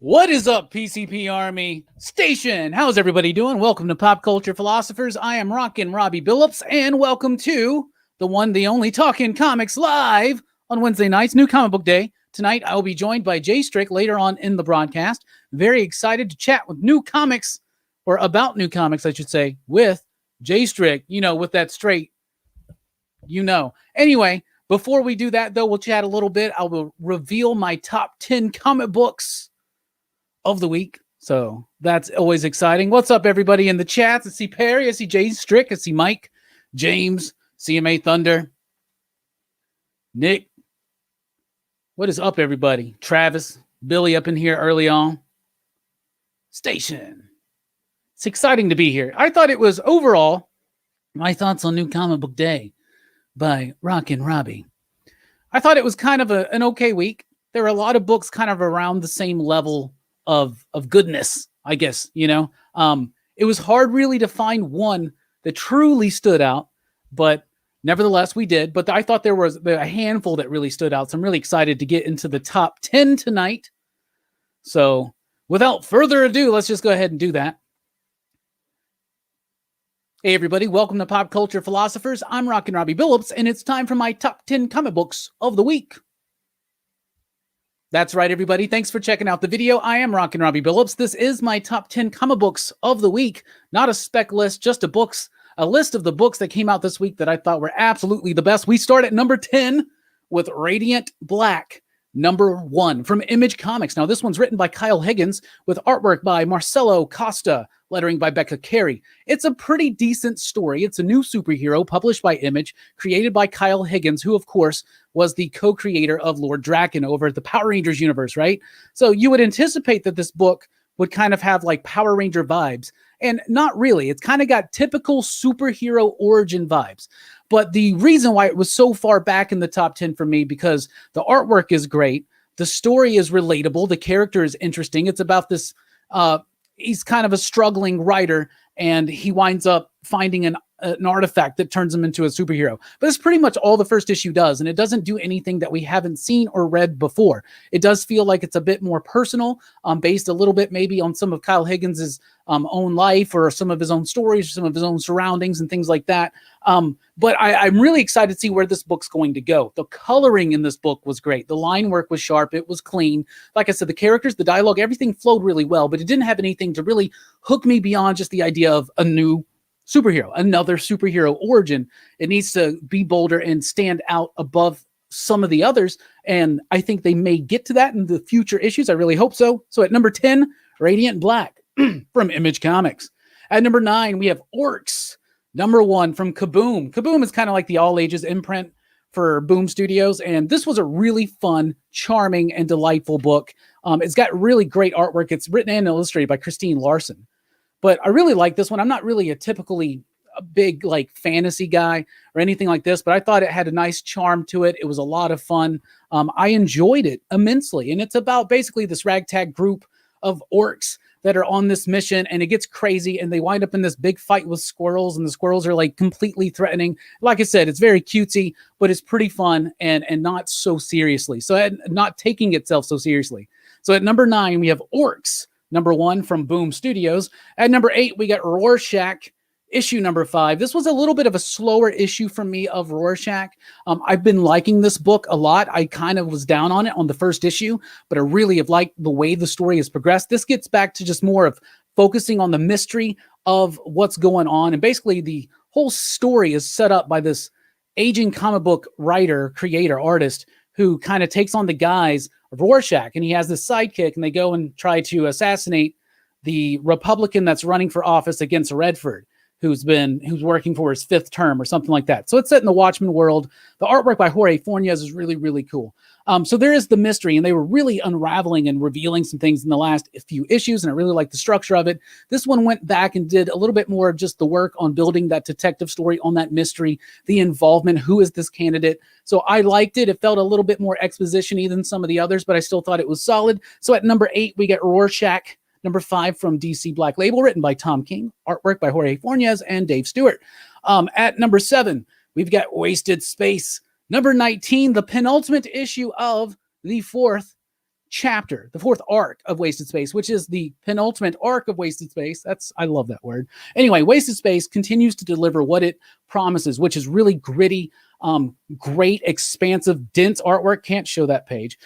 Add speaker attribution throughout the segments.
Speaker 1: What is up, PCP Army Station? How's everybody doing? Welcome to Pop Culture Philosophers. I am Rockin Robbie Billups, and welcome to the one, the only Talkin' Comics live on Wednesday nights, New Comic Book Day. Tonight, I will be joined by J-Strick later on in the broadcast. Very excited to chat with new comics, or about new comics, I should say, with J-Strick, with that straight, Anyway, before we do that, though, we'll chat a little bit. I will reveal my top 10 comic books of the week. So that's always exciting. What's up, everybody in the chat? I see Perry, I see J-Strick, I see Mike, James, CMA Thunder, Nick. What is up, everybody? Travis, Billy up in here early on. Station. It's exciting to be here. I thought it was overall my thoughts on New Comic Book Day by Rockin Robbie. I thought it was kind of an okay week. There were a lot of books kind of around the same level of goodness, I guess, It was hard really to find one that truly stood out, but nevertheless we did. But I thought there was a handful that really stood out. So I'm really excited to get into the top 10 tonight. So without further ado, let's just go ahead and do that. Hey everybody, welcome to Pop Culture Philosophers. I'm Rockin Robbie Billups, and it's time for my top 10 comic books of the week. That's right, everybody. Thanks for checking out the video. I am Rockin Robbie Billups. This is my top 10 comic books of the week. Not a spec list, just a list of the books that came out this week that I thought were absolutely the best. We start at number 10 with Radiant Black, number 1 from Image Comics. Now, this one's written by Kyle Higgins with artwork by Marcelo Costa, lettering by Becca Carey. It's a pretty decent story. It's a new superhero published by Image, created by Kyle Higgins, who, of course, was the co-creator of Lord Draken over at the Power Rangers universe, right? So you would anticipate that this book would kind of have like Power Ranger vibes, and not really. It's kind of got typical superhero origin vibes. But the reason why it was so far back in the top 10 for me, because the artwork is great, the story is relatable, the character is interesting. It's about this, he's kind of a struggling writer, and he winds up finding an artifact that turns him into a superhero. But it's pretty much all the first issue does, and it doesn't do anything that we haven't seen or read before. It does feel like it's a bit more personal, based a little bit maybe on some of Kyle Higgins' own life, or some of his own stories, or some of his own surroundings and things like that. But I'm really excited to see where this book's going to go. The coloring in this book was great. The line work was sharp. It was clean. Like I said, the characters, the dialogue, everything flowed really well, but it didn't have anything to really hook me beyond just the idea of a new superhero, another superhero origin. It needs to be bolder and stand out above some of the others. And I think they may get to that in the future issues. I really hope so. So at number 10, Radiant Black from Image Comics. At number 9, we have Orcs, number 1 from Kaboom. Kaboom is kind of like the all ages imprint for Boom Studios. And this was a really fun, charming, and delightful book. It's got really great artwork. It's written and illustrated by Christine Larson. But I really like this one. I'm not really a typically big like fantasy guy or anything like this, but I thought it had a nice charm to it. It was a lot of fun. I enjoyed it immensely. And it's about basically this ragtag group of orcs that are on this mission, and it gets crazy, and they wind up in this big fight with squirrels, and the squirrels are like completely threatening. Like I said, it's very cutesy, but it's pretty fun and not so seriously. So not taking itself so seriously. So at number 9, we have Orcs, number 1 from Boom Studios. At number 8, we got Rorschach, issue number 5. This was a little bit of a slower issue for me of Rorschach. I've been liking this book a lot. I kind of was down on it on the first issue, but I really have liked the way the story has progressed. This gets back to just more of focusing on the mystery of what's going on. And basically the whole story is set up by this aging comic book writer, creator, artist, who kind of takes on the guise of Rorschach, and he has this sidekick, and they go and try to assassinate the Republican that's running for office against Redford, who's working for his 5th term or something like that. So it's set in the Watchmen world. The artwork by Jorge Fornes is really, really cool. So there is the mystery, and they were really unraveling and revealing some things in the last few issues, and I really like the structure of it. This one went back and did a little bit more of just the work on building that detective story on that mystery, the involvement, who is this candidate. So I liked it. It felt a little bit more exposition-y than some of the others, but I still thought it was solid. So at number 8, we get Rorschach, number 5 from DC Black Label, written by Tom King, artwork by Jorge Fornes and Dave Stewart. At number 7, we've got Wasted Space. Number 19, the penultimate issue of the 4th chapter, the fourth arc of Wasted Space, which is the penultimate arc of Wasted Space. I love that word. Anyway, Wasted Space continues to deliver what it promises, which is really gritty, great, expansive, dense artwork. Can't show that page.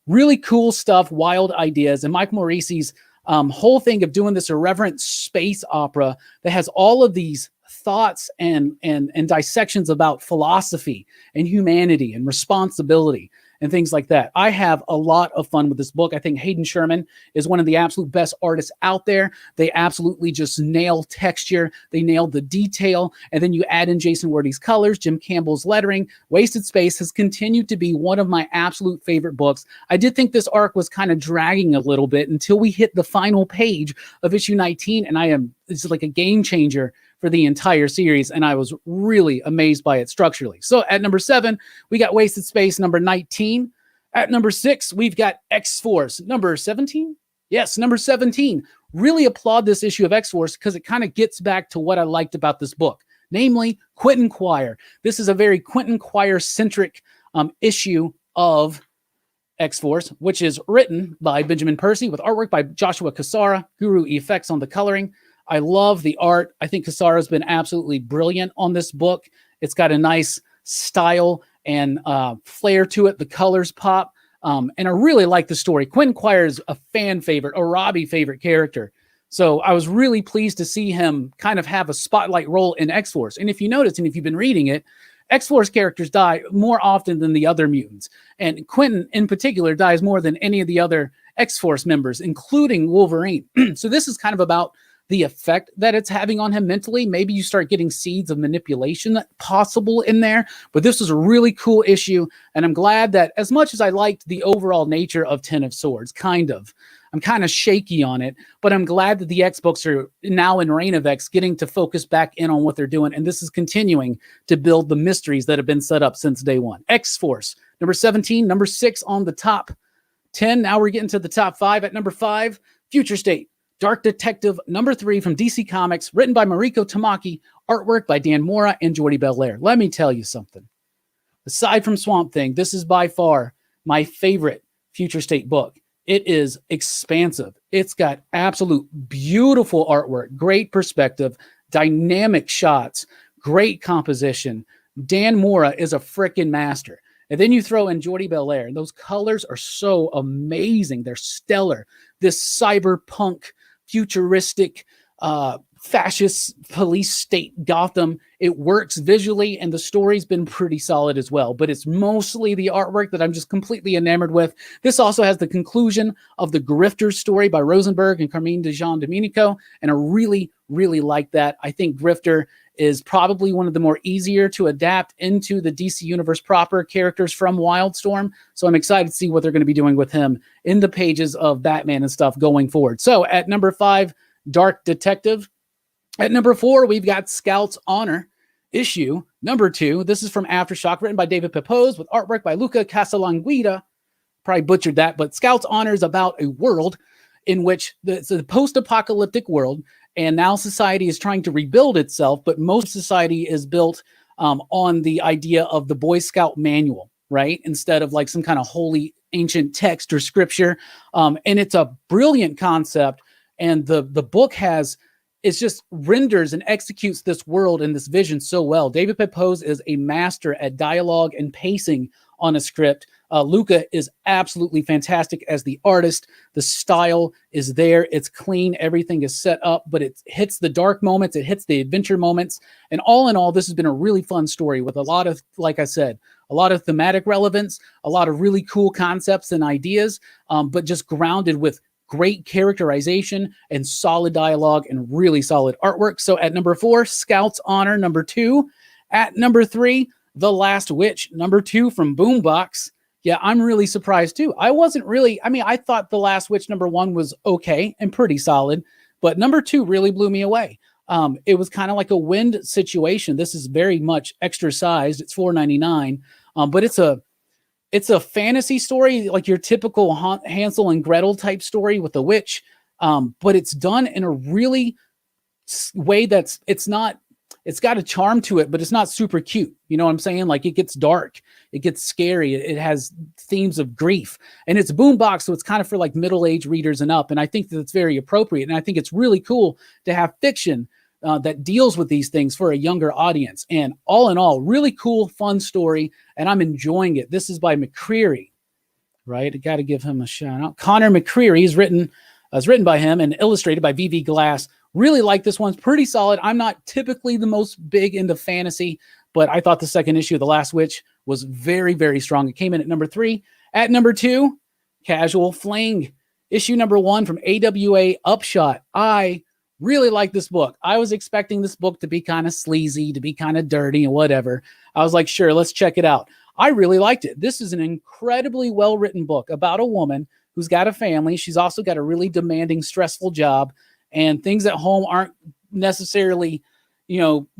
Speaker 1: Really cool stuff, wild ideas. And Mike Morisi's whole thing of doing this irreverent space opera that has all of these thoughts and dissections about philosophy and humanity and responsibility and things like that. I have a lot of fun with this book. I think Hayden Sherman is one of the absolute best artists out there. They absolutely just nail texture. They nail the detail. And then you add in Jason Wordie's colors, Jim Campbell's lettering. Wasted Space has continued to be one of my absolute favorite books. I did think this arc was kind of dragging a little bit until we hit the final page of issue 19. And it's like a game changer for the entire series, and I was really amazed by it structurally. So at number 7, we got Wasted Space, number 19. At number 6, we've got X-Force, number 17? Yes, number 17. Really applaud this issue of X-Force because it kind of gets back to what I liked about this book, namely Quentin Quire. This is a very Quentin Quire-centric issue of X-Force, which is written by Benjamin Percy with artwork by Joshua Cassara, Guru Effects on the coloring. I love the art. I think Cassara's been absolutely brilliant on this book. It's got a nice style and flair to it. The colors pop. And I really like the story. Quentin Quire is a fan favorite, a Robbie favorite character. So I was really pleased to see him kind of have a spotlight role in X-Force. And if you notice, and if you've been reading it, X-Force characters die more often than the other mutants. And Quentin in particular dies more than any of the other X-Force members, including Wolverine. So this is kind of about the effect that it's having on him mentally. Maybe you start getting seeds of manipulation possible in there, but this was a really cool issue. And I'm glad that as much as I liked the overall nature of Ten of Swords, I'm kind of shaky on it, but I'm glad that the X books are now in Reign of X getting to focus back in on what they're doing. And this is continuing to build the mysteries that have been set up since day one. X-Force, number 17, number 6 on the top 10. Now we're getting to the top 5. At number 5, Future State. Dark Detective, number 3 from DC Comics, written by Mariko Tamaki, artwork by Dan Mora and Jordi Belair. Let me tell you something. Aside from Swamp Thing, this is by far my favorite Future State book. It is expansive. It's got absolute beautiful artwork, great perspective, dynamic shots, great composition. Dan Mora is a freaking master. And then you throw in Jordi Belair, and those colors are so amazing. They're stellar. This cyberpunk, futuristic, fascist police state Gotham. It works visually, and the story's been pretty solid as well. But it's mostly the artwork that I'm just completely enamored with. This also has the conclusion of the Grifter story by Rosenberg and Carmine de Jean Domenico, and I really, really like that. I think Grifter is probably one of the more easier to adapt into the DC Universe proper characters from Wildstorm. So I'm excited to see what they're going to be doing with him in the pages of Batman and stuff going forward. So at number 5, Dark Detective. At number 4, we've got Scout's Honor, issue number 2. This is from Aftershock, written by David Pepose with artwork by Luca Casalanguida. Probably butchered that, but Scout's Honor is about a world in which it's a post-apocalyptic world, and now society is trying to rebuild itself, but most society is built on the idea of the Boy Scout manual, right? Instead of like some kind of holy ancient text or scripture. And it's a brilliant concept. And the book it just renders and executes this world and this vision so well. David Pepose is a master at dialogue and pacing on a script. Luca is absolutely fantastic as the artist. The style is there. It's clean. Everything is set up, but it hits the dark moments. It hits the adventure moments. And all in all, this has been a really fun story with a lot of, like I said, a lot of thematic relevance, a lot of really cool concepts and ideas, but just grounded with great characterization and solid dialogue and really solid artwork. So at number 4, Scout's Honor, number 2. At number 3, The Last Witch, number 2 from Boombox. Yeah, I'm really surprised too. I thought The Last Witch number 1 was okay and pretty solid, but number 2 really blew me away. It was kind of like a Wind situation. This is very much extra sized. It's $4.99, but it's a fantasy story, like your typical Hansel and Gretel type story with a witch, but it's done in a really way it's not it's got a charm to it, but it's not super cute. You know what I'm saying? Like, it gets dark, it gets scary. It has themes of grief, and it's boombox. So it's kind of for like middle-aged readers and up. And I think that it's very appropriate. And I think it's really cool to have fiction that deals with these things for a younger audience. And all in all, really cool, fun story. And I'm enjoying it. This is by McCreary, right? I got to give him a shout out. Connor McCreary is written by him and illustrated by VV Glass. Really like this one. It's pretty solid. I'm not typically the most big into fantasy, but I thought the second issue of The Last Witch was very, very strong. It came in at number 3. At number 2, Casual Fling, issue number 1 from AWA Upshot. I really like this book. I was expecting this book to be kind of sleazy, to be kind of dirty and whatever. I was like, sure, let's check it out. I really liked it. This is an incredibly well-written book about a woman who's got a family. She's also got a really demanding, stressful job, and things at home aren't necessarily,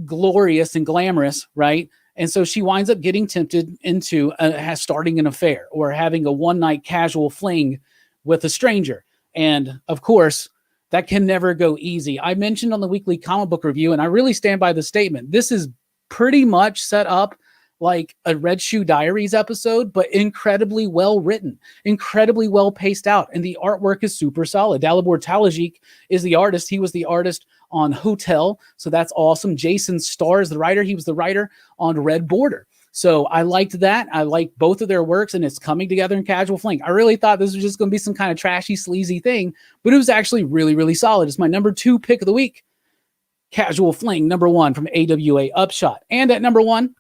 Speaker 1: glorious and glamorous, right? And so she winds up getting tempted into starting an affair or having a one-night casual fling with a stranger. And of course, that can never go easy. I mentioned on the weekly comic book review, and I really stand by the statement, this is pretty much set up like a Red Shoe Diaries episode, but incredibly well written, incredibly well paced out. And the artwork is super solid. Dalibor Talajic is the artist. He was the artist on Hotel. So that's awesome. Jason Starr is the writer. He was the writer on Red Border. So I liked that. I like both of their works, and it's coming together in Casual Fling. I really thought this was just going to be some kind of trashy, sleazy thing, but it was actually really, really solid. It's my number 2 pick of the week. Casual Fling, number 1 from AWA Upshot. And at number 1,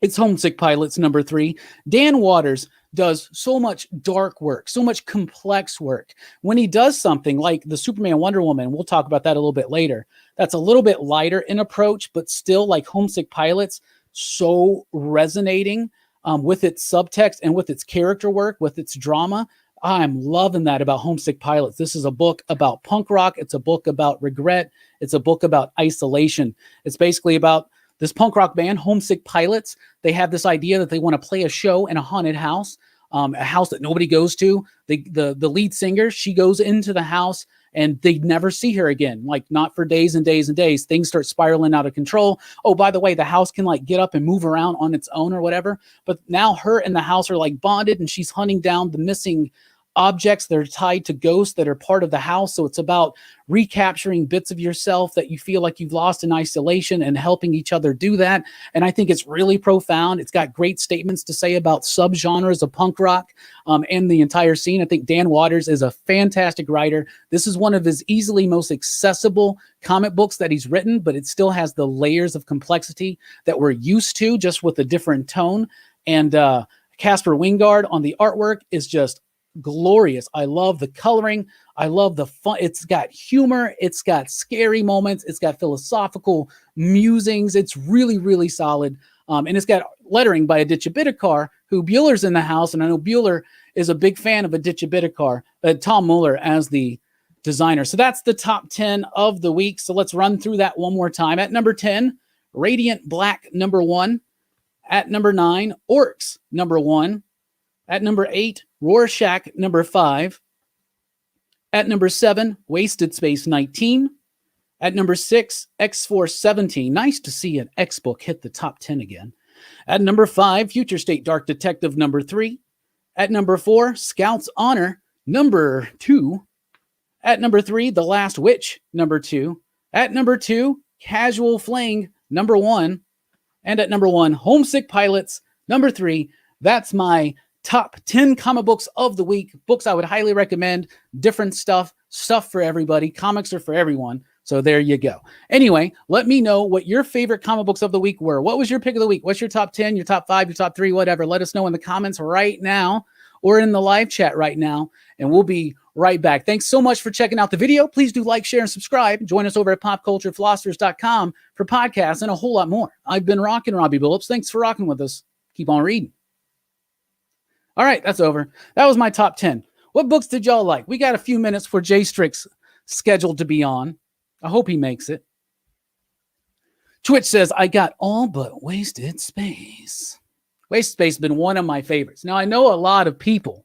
Speaker 1: it's Homesick Pilots, number 3. Dan Waters does so much dark work, so much complex work. When he does something like the Superman Wonder Woman, we'll talk about that a little bit later, that's a little bit lighter in approach, but still like Homesick Pilots, so resonating with its subtext and with its character work, with its drama. I'm loving that about Homesick Pilots. This is a book about punk rock. It's a book about regret. It's a book about isolation. It's basically about this punk rock band, Homesick Pilots. They have this idea that they want to play a show in a haunted house, a house that nobody goes to. The lead singer, she goes into the house and they never see her again, like not for days and days and days. Things start spiraling out of control. Oh, by the way, the house can like get up and move around on its own or whatever. But now her and the house are like bonded, and she's hunting down the missing objects that are tied to ghosts that are part of the house. So it's about recapturing bits of yourself that you feel like you've lost in isolation and helping each other do that. And I think it's really profound. It's got great statements to say about subgenres of punk rock and the entire scene. I think Dan Waters is a fantastic writer. This is one of his easily most accessible comic books that he's written, but it still has the layers of complexity that we're used to, just with a different tone. And Casper Wingard on the artwork is just glorious. I love the coloring. I love the fun. It's got humor. It's got scary moments. It's got philosophical musings. It's really, really solid. And it's got lettering by Aditya Bidikar, who Bueller's in the house. And I know Bueller is a big fan of Aditya Bidikar, Tom Muller as the designer. So that's the top 10 of the week. So let's run through that one more time. At number 10, Radiant Black, number 1. At number 9, Orcs, number 1. At number 8, Rorschach, number 5. At number 7, Wasted Space 19. At number 6, X-Force 17. Nice to see an X book hit the top 10 again. At number 5, Future State Dark Detective, number 3. At number 4, Scout's Honor, number 2. At number 3, The Last Witch, number 2. At number 2, Casual Fling, number 1. And at number 1, Homesick Pilots, number 3. That's my top 10 comic books of the week. Books I would highly recommend. Different stuff for everybody. Comics are for everyone. So there you go. Anyway, let me know what your favorite comic books of the week were. What was your pick of the week? What's your top 10, your top 5, your top 3, whatever? Let us know in the comments right now or in the live chat right now, and we'll be right back. Thanks so much for checking out the video. Please do like, share, and subscribe. Join us over at popculturephilosophers.com for podcasts and a whole lot more. I've been Rockin Robbie Billups. Thanks for rocking with us. Keep on reading. All right, that's over. That was my top 10. What books did y'all like? We got a few minutes for J-Strick's scheduled to be on. I hope he makes it. Twitch says, I got all but Wasted Space. Wasted Space has been one of my favorites. Now, I know a lot of people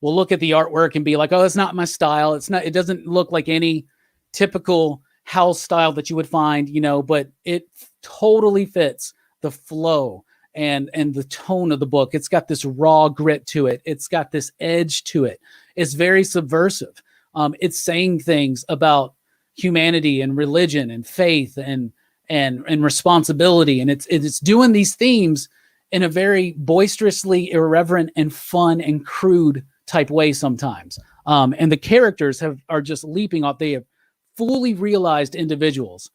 Speaker 1: will look at the artwork and be like, oh, it's not my style. It doesn't look like any typical house style that you would find, but it totally fits the flow and the tone of the book. It's got this raw grit to it. It's got this edge to it. It's very subversive. It's saying things about humanity and religion and faith and responsibility, and it's doing these themes in a very boisterously irreverent and fun and crude type way sometimes. And the characters are just leaping off. They have fully realized individuals.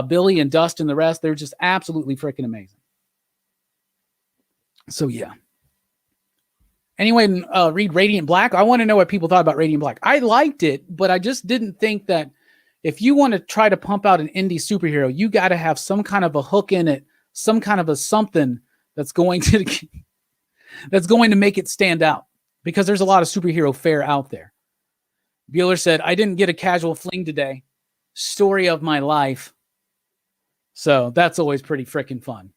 Speaker 1: Billy and Dust and the rest, they're just absolutely freaking amazing. So yeah. Anyway, read Radiant Black. I want to know what people thought about Radiant Black. I liked it, but I just didn't think that if you want to try to pump out an indie superhero, you got to have some kind of a hook in it, some kind of a something that's going to make it stand out, because there's a lot of superhero fare out there. Bueller said, I didn't get a casual fling today. Story of my life. So that's always pretty freaking fun.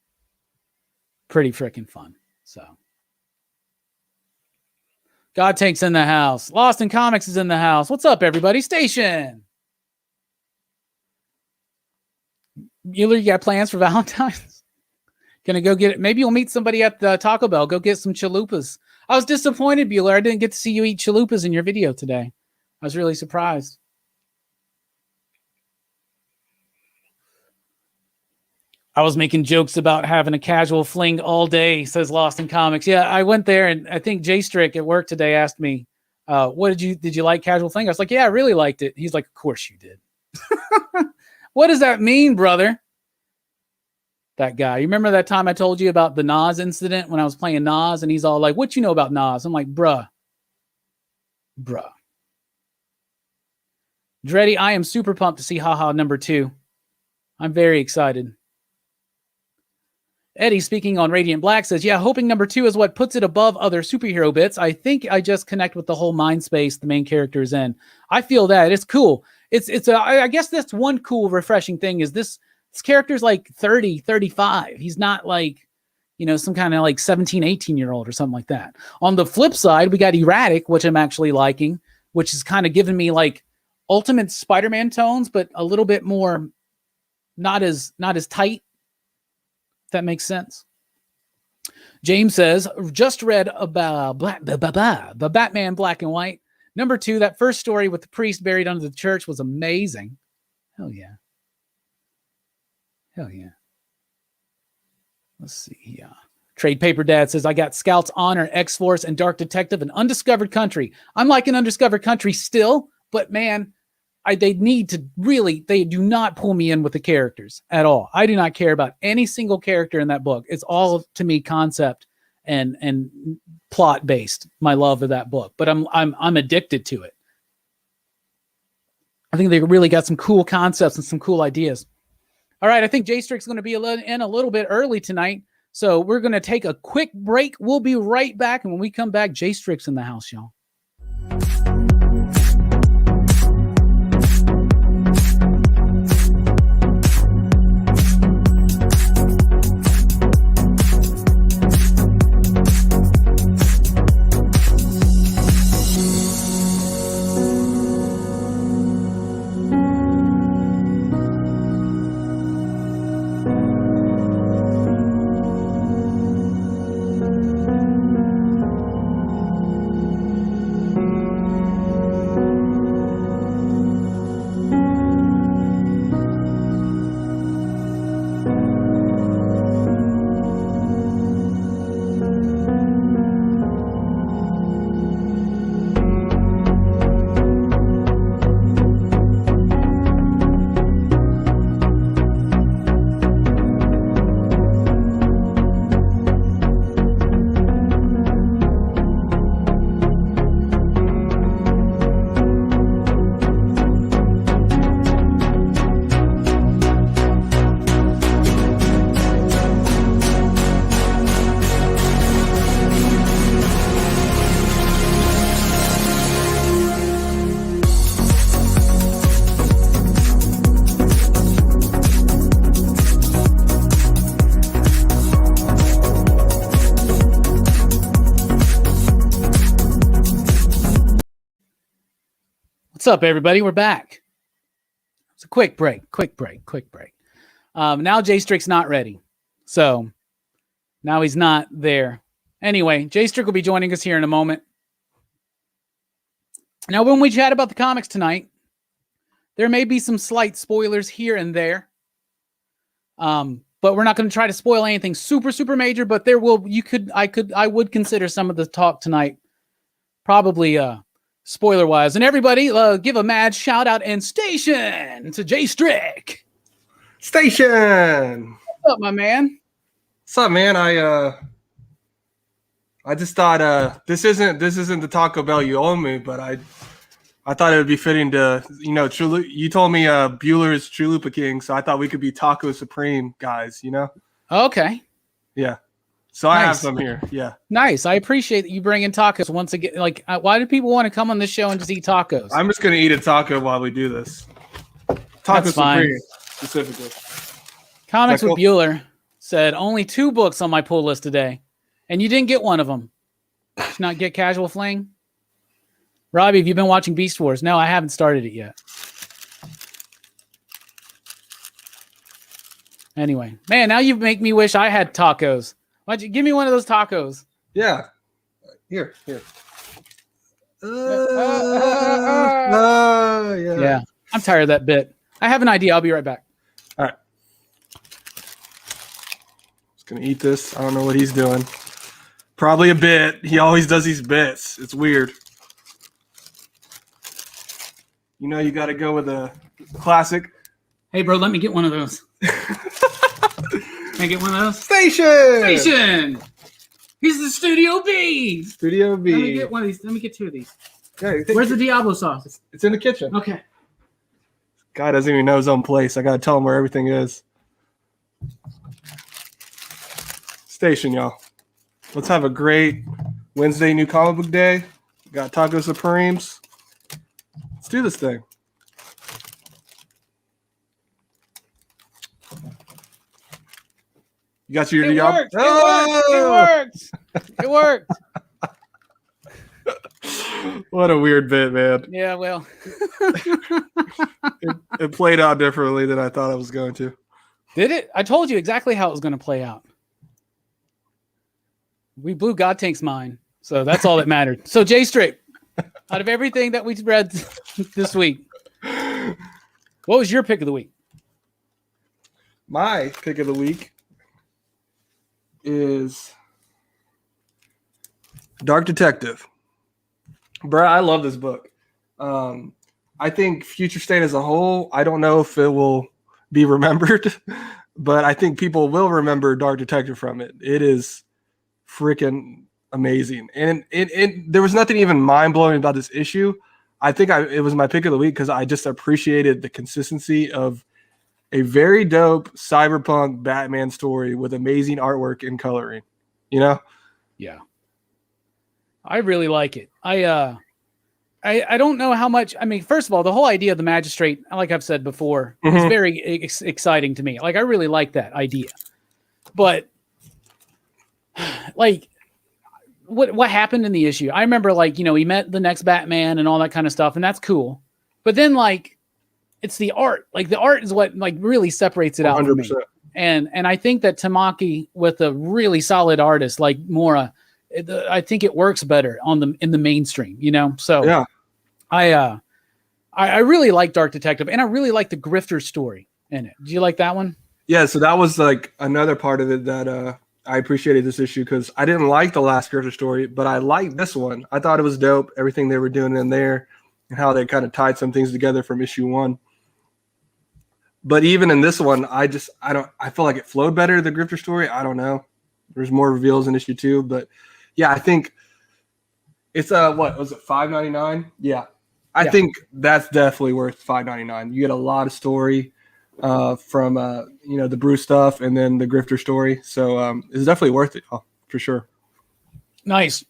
Speaker 1: Pretty freaking fun. So God Takes in the house. Lost in Comics is in the house. What's up, everybody? Station. Bueller, you got plans for Valentine's? Gonna go get it. Maybe you'll meet somebody at the Taco Bell. Go get some chalupas. I was disappointed, Bueller. I didn't get to see you eat chalupas in your video today. I was really surprised. I was making jokes about having a casual fling all day, says Lost in Comics. Yeah, I went there, and I think J-Strick at work today asked me, did you like casual fling? I was like, yeah, I really liked it. He's like, of course you did. What does that mean, brother? That guy. You remember that time I told you about the Nas incident when I was playing Nas, and he's all like, what you know about Nas? I'm like, bruh. Dreddy, I am super pumped to see Haha number 2. I'm very excited. Eddie, speaking on Radiant Black, says, yeah, hoping number 2 is what puts it above other superhero bits. I think I just connect with the whole mind space the main character is in. I feel that. It's cool. I guess that's one cool, refreshing thing is this character's like 30, 35. He's not like, some kind of like 17, 18-year-old or something like that. On the flip side, we got Erratic, which I'm actually liking, which is kind of giving me like Ultimate Spider-Man tones, but a little bit more not as tight. If that makes sense. James says, just read about the Batman Black and White. Number 2, that first story with the priest buried under the church was amazing. Hell yeah. Let's see. Yeah. Trade Paper Dad says, I got Scouts, Honor, X-Force, and Dark Detective, and Undiscovered Country. I'm liking Undiscovered Country still, but man, they do not pull me in with the characters at all. I do not care about any single character in that book. It's all, to me, concept and plot based, my love of that book. But I'm addicted to it. I think they really got some cool concepts and some cool ideas. All right, I think J-Strick's going to be in a little bit early tonight, so we're going to take a quick break. We'll be right back, and when we come back, J-Strick's in the house, y'all. What's up, everybody? We're back. It's a quick break. Now J-Strick's not ready. So now he's not there. Anyway, J-Strick will be joining us here in a moment. Now, when we chat about the comics tonight, there may be some slight spoilers here and there. But we're not going to try to spoil anything super, super major, but there will, I would consider some of the talk tonight probably spoiler wise. And everybody give a mad shout out and station to J-Strick.
Speaker 2: Station.
Speaker 1: What's up, my man?
Speaker 2: What's up, man? I just thought this isn't the Taco Bell you owe me, but I thought it would be fitting to, you told me Bueller's Chalupa King, so I thought we could be Taco Supreme guys,
Speaker 1: Okay.
Speaker 2: Yeah. So nice. I have some here. Yeah.
Speaker 1: Nice. I appreciate that you bring in tacos once again. Like, why do people want to come on this show and just eat tacos?
Speaker 2: I'm just going to eat a taco while we do this. Taco Supreme, specifically.
Speaker 1: Comics with Bueller said only 2 books on my pull list today, and you didn't get one of them. Did you not get Casual Fling? Robbie, have you been watching Beast Wars? No, I haven't started it yet. Anyway, man, now you make me wish I had tacos. Why'd you give me one of those tacos?
Speaker 2: Yeah. Here.
Speaker 1: Yeah.
Speaker 2: Yeah.
Speaker 1: I'm tired of that bit. I have an idea. I'll be right back.
Speaker 2: All right. Just going to eat this. I don't know what he's doing. Probably a bit. He always does these bits. It's weird. You got to go with a classic.
Speaker 1: Hey, bro, let me get one of those. Can I get one of those?
Speaker 2: Station!
Speaker 1: He's the Studio B!
Speaker 2: Studio B.
Speaker 1: Let me get one of these. Let me get 2 of these.
Speaker 2: Okay,
Speaker 1: where's the Diablo sauce?
Speaker 2: It's in the kitchen.
Speaker 1: Okay.
Speaker 2: Guy doesn't even know his own place. I got to tell him where everything is. Station, y'all. Let's have a great Wednesday new comic book day. Got Taco Supremes. Let's do this thing. You got your job.
Speaker 1: It worked.
Speaker 2: What a weird bit, man.
Speaker 1: Yeah, well.
Speaker 2: it played out differently than I thought it was going to.
Speaker 1: Did it? I told you exactly how it was going to play out. We blew God Tank's mind, so that's all that mattered. So, J-Strick, out of everything that we read this week, what was your pick of the week?
Speaker 2: My pick of the week is Dark Detective. Bruh, I love this book. I think Future State as a whole, I don't know if it will be remembered, but I think people will remember Dark Detective from it. It is freaking amazing. And there was nothing even mind-blowing about this issue. I think it was my pick of the week because I just appreciated the consistency of a very dope cyberpunk Batman story with amazing artwork and coloring.
Speaker 1: Yeah. I really like it. I don't know how much. I mean, first of all, the whole idea of the magistrate, like I've said before, is very exciting to me. Like, I really like that idea. But like, what happened in the issue? I remember, like, he met the next Batman and all that kind of stuff, and that's cool. But then, like, it's the art. Like, the art is what like really separates it 100%. Out for me. And I think that Tamaki with a really solid artist like Mora, I think it works better in the mainstream, So
Speaker 2: yeah,
Speaker 1: I really like Dark Detective, and I really like the grifter story in it. Do you like that one?
Speaker 2: Yeah. So that was like another part of it that I appreciated this issue because I didn't like the last grifter story, but I liked this one. I thought it was dope. Everything they were doing in there and how they kind of tied some things together from issue 1. But even in this one, I feel like it flowed better, the grifter story. I don't know. There's more reveals in issue 2, but yeah, I think it's what was it, $5.99? Yeah. I think that's definitely worth $5.99. You get a lot of story from the Bruce stuff and then the grifter story. So it's definitely worth it for sure.
Speaker 1: Nice.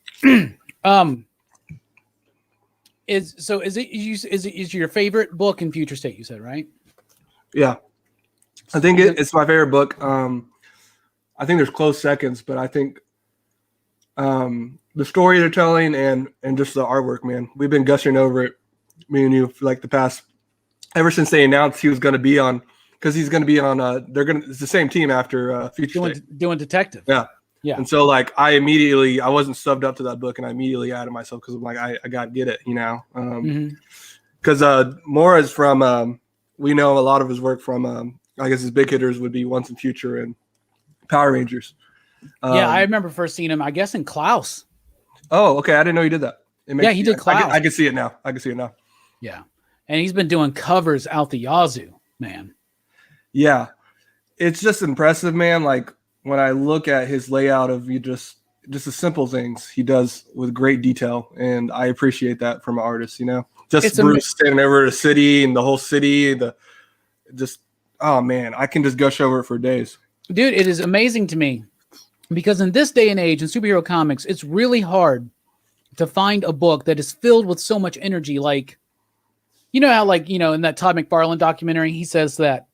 Speaker 1: Is it your favorite book in Future State, you said, right?
Speaker 2: Yeah. I think it's my favorite book. I think there's close seconds, but I think the story they're telling and just the artwork, man. We've been gushing over it, me and you, for like the past, ever since they announced he was going to be on because he's going to be on it's the same team after Future State.
Speaker 1: Doing detective.
Speaker 2: Yeah.
Speaker 1: Yeah.
Speaker 2: And so like I wasn't subbed up to that book, and I immediately added myself because I'm like, I got to get it, you know. Because Mora is from we know a lot of his work from I guess his big hitters would be Once and Future and Power Rangers.
Speaker 1: Yeah, I remember first seeing him, I guess, in Klaus.
Speaker 2: Oh, okay. I didn't know he did that.
Speaker 1: He did Klaus.
Speaker 2: I can see it now.
Speaker 1: Yeah. And he's been doing covers out the yazoo, man.
Speaker 2: Yeah. It's just impressive, man. Like when I look at his layout of just the simple things he does with great detail, and I appreciate that from an artist, you know. Just Bruce standing over the city and the whole city, oh man, I can just gush over it for days.
Speaker 1: Dude, it is amazing to me because in this day and age in superhero comics, it's really hard to find a book that is filled with so much energy. Like, you know how, like, you know, in that Todd McFarlane documentary, he says that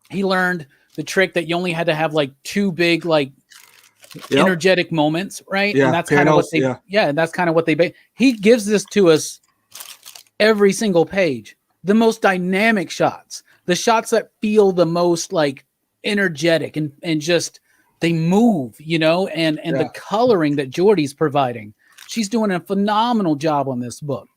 Speaker 1: he learned the trick that you only had to have like two big, like, energetic moments, right?
Speaker 2: Yeah,
Speaker 1: and that's kind of what they, and that's kind of what they, he gives this to us every single page. The most dynamic shots, the shots that feel the most like energetic and just they move, you know, and the coloring that Jordy's providing. She's doing a phenomenal job on this book.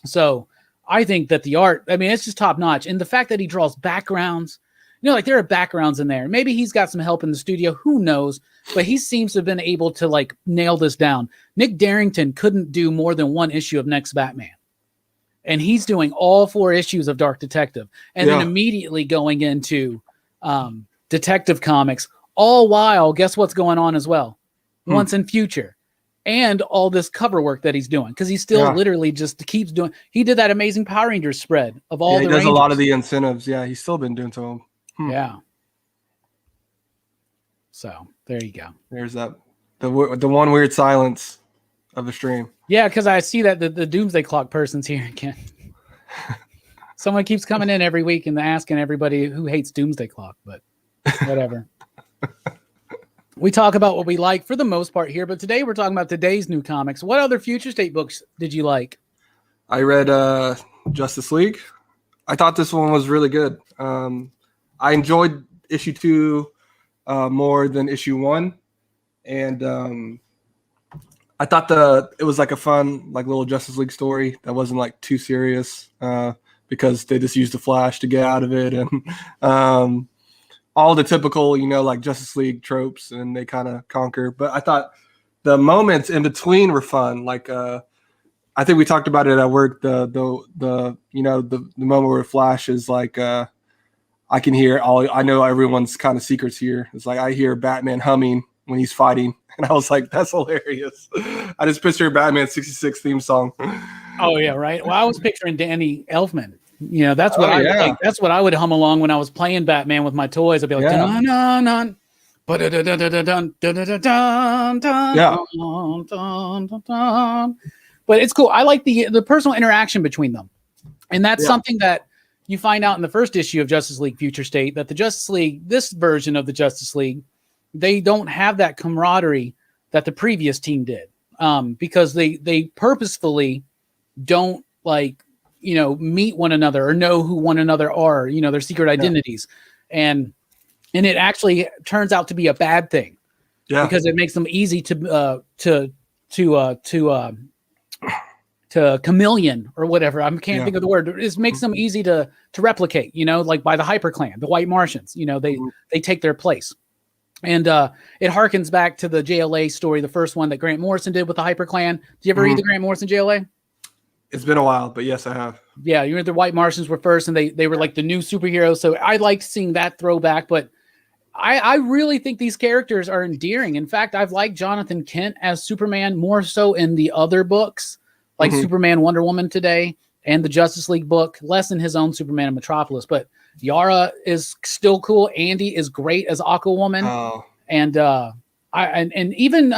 Speaker 1: So I think that the art, I mean, it's just top notch. And the fact that he draws backgrounds, you know, like there are backgrounds in there. Maybe he's got some help in the studio, who knows? But he seems to have been able to like nail this down. Nick Darrington couldn't do more than one issue of Next Batman. And he's doing all 4 issues of Dark Detective and then immediately going into Detective Comics, all while, guess what's going on as well? Once and Future. And all this cover work that he's doing, because he still literally just keeps doing. He did that amazing Power Rangers spread of all the
Speaker 2: he does
Speaker 1: Rangers.
Speaker 2: A lot of the incentives. Yeah, he's still been doing to them.
Speaker 1: Yeah. So there you go.
Speaker 2: There's that the one weird silence of the stream.
Speaker 1: Yeah, because I see that the Doomsday Clock person's here again. Someone keeps coming in every week and asking everybody who hates Doomsday Clock, but whatever. We talk about what we like for the most part here, but today we're talking about today's new comics. What other Future State books did you like?
Speaker 2: I read Justice League. I thought this one was really good. I enjoyed issue 2 more than issue 1, and I thought it was like a fun, like little Justice League story that wasn't like too serious because they just used the Flash to get out of it, and all the typical, you know, like Justice League tropes, and they kind of conquer. But I thought the moments in between were fun. Like I think we talked about it at work. The you know the moment where Flash is like I can hear I know everyone's kind of secrets here. It's like I hear Batman humming when he's fighting, and I was like, that's hilarious. I just picture Batman 66 theme song.
Speaker 1: Oh yeah, right. Well, I was picturing Danny Elfman. You know, that's what like, that's what I would hum along when I was playing Batman with my toys. I'd be like, dun dun dun, but it's cool. I like the personal interaction between them, and that's something that you find out in the first issue of Justice League Future State, that the Justice League, this version of the Justice League, they don't have that camaraderie that the previous team did, because they purposefully don't like, you know, meet one another or know who one another are, you know, their secret identities. And it actually turns out to be a bad thing, because it makes them easy to chameleon or whatever. I can't think of the word. It makes them easy to replicate, you know, like by the Hyper Clan, the White Martians, you know, they take their place. And it harkens back to the JLA story, the first one that Grant Morrison did with the Hyper Clan. Did you ever read the Grant Morrison JLA?
Speaker 2: It's been a while, but yes, I have.
Speaker 1: Yeah, you know, the White Martians were first, and they were like the new superheroes. So I liked seeing that throwback, but I really think these characters are endearing. In fact, I've liked Jonathan Kent as Superman more so in the other books, like Superman, Wonder Woman today, and the Justice League book, less in his own Superman and Metropolis. But Yara is still cool. Andy is great as Aquawoman. Oh. And and even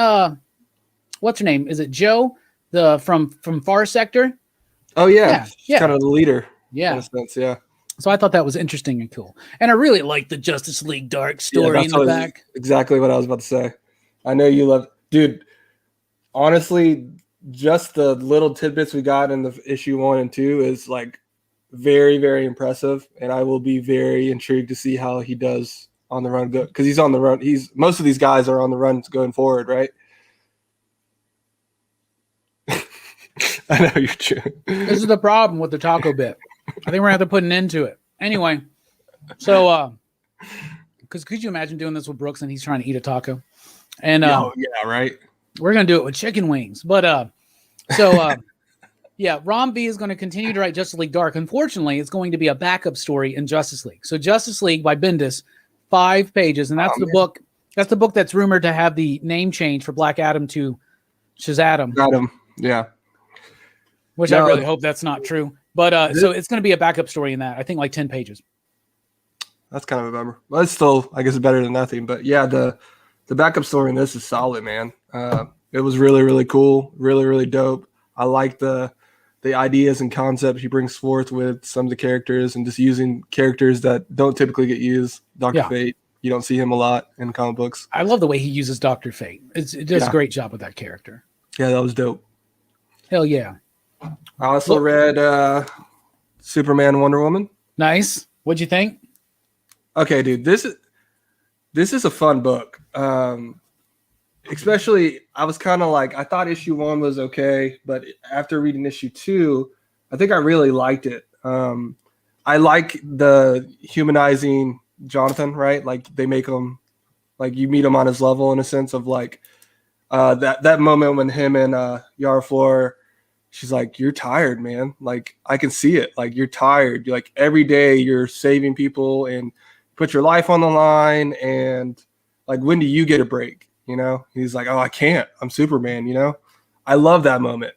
Speaker 1: what's her name? Is it Joe? From Far Sector?
Speaker 2: Oh yeah. Kind of the leader.
Speaker 1: Yeah.
Speaker 2: In a sense, yeah.
Speaker 1: So I thought that was interesting and cool. And I really like the Justice League Dark story in the back.
Speaker 2: Exactly what I was about to say. I know you love, dude. Honestly, just the little tidbits we got in the issue 1 and 2 is like very, very impressive, and I will be very intrigued to see how he does on the run, because he's on the run. Most of these guys are on the run going forward, right? I know you're true.
Speaker 1: This is the problem with the taco bit. I think we're gonna have to put an end to it. Anyway, so because could you imagine doing this with Brooks and he's trying to eat a taco? And
Speaker 2: yeah, right.
Speaker 1: We're gonna do it with chicken wings. But yeah, Ron B is going to continue to write Justice League Dark. Unfortunately, it's going to be a backup story in Justice League. So Justice League by Bendis, 5 pages, and that's book. That's the book that's rumored to have the name change for Black Adam to Shazam.
Speaker 2: Adam, yeah.
Speaker 1: Which I really hope that's not true. But so it's going to be a backup story in that. I think like 10 pages.
Speaker 2: That's kind of a bummer. But it's still, I guess, better than nothing. But yeah, the backup story in this is solid, man. It was really, really cool. Really, really dope. I like the ideas and concepts he brings forth with some of the characters, and just using characters that don't typically get used. Dr. Fate, you don't see him a lot in comic books.
Speaker 1: I love the way he uses Dr. Fate. It does a great job with that character.
Speaker 2: Yeah, that was dope.
Speaker 1: Hell yeah.
Speaker 2: I also read Superman, Wonder Woman.
Speaker 1: Nice. What'd you think?
Speaker 2: Okay, dude, this is a fun book. Especially, I was kind of like, I thought issue 1 was okay, but after reading issue 2, I think I really liked it. I like the humanizing Jonathan, right? Like they make him, like you meet him on his level in a sense of like that moment when him and Yara Flor, she's like, "You're tired, man. Like I can see it. Like you're tired. You're like every day you're saving people and put your life on the line, and like when do you get a break?" You know, he's like, "Oh, I can't. I'm Superman." You know, I love that moment.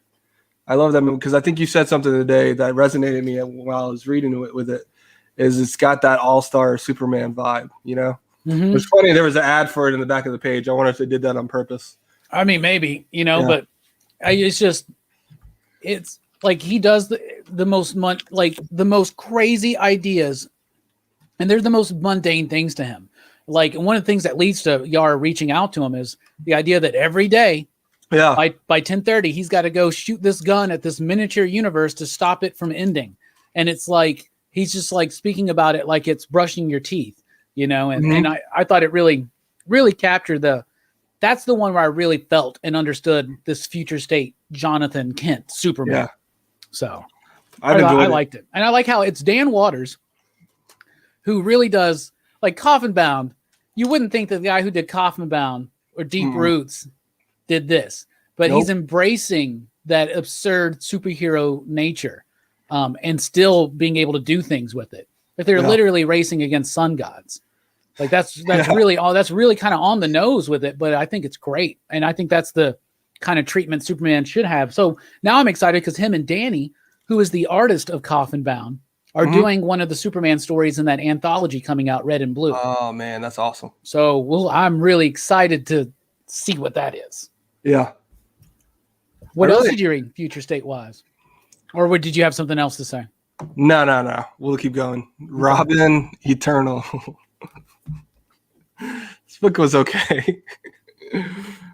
Speaker 2: I love that moment because I think you said something today that resonated me while I was reading it with it. Is it's got that all-star Superman vibe. You know, It's funny. There was an ad for it in the back of the page. I wonder if they did that on purpose.
Speaker 1: I mean, maybe, you know, but it's like he does the most crazy ideas, and they're the most mundane things to him. Like one of the things that leads to Yara reaching out to him is the idea that every day, by 10:30, he's got to go shoot this gun at this miniature universe to stop it from ending. And it's like he's just like speaking about it like it's brushing your teeth, you know. And I thought it really, really captured that's the one where I really felt and understood this future state Jonathan Kent Superman. Yeah. So I liked it. And I like how it's Dan Waters who really does, like Coffin Bound. You wouldn't think that the guy who did Coffin Bound or Deep Roots did this, but he's embracing that absurd superhero nature and still being able to do things with it. If they're literally racing against sun gods. Like that's really kind of on the nose with it, but I think it's great. And I think that's the kind of treatment Superman should have. So now I'm excited because him and Danny, who is the artist of Coffin Bound, are doing one of the Superman stories in that anthology coming out, Red and Blue.
Speaker 2: Oh man, that's awesome.
Speaker 1: So I'm really excited to see what that is.
Speaker 2: Yeah.
Speaker 1: What else did you read future state wise? Or did you have something else to say?
Speaker 2: No. We'll keep going. Robin Eternal. This book was okay.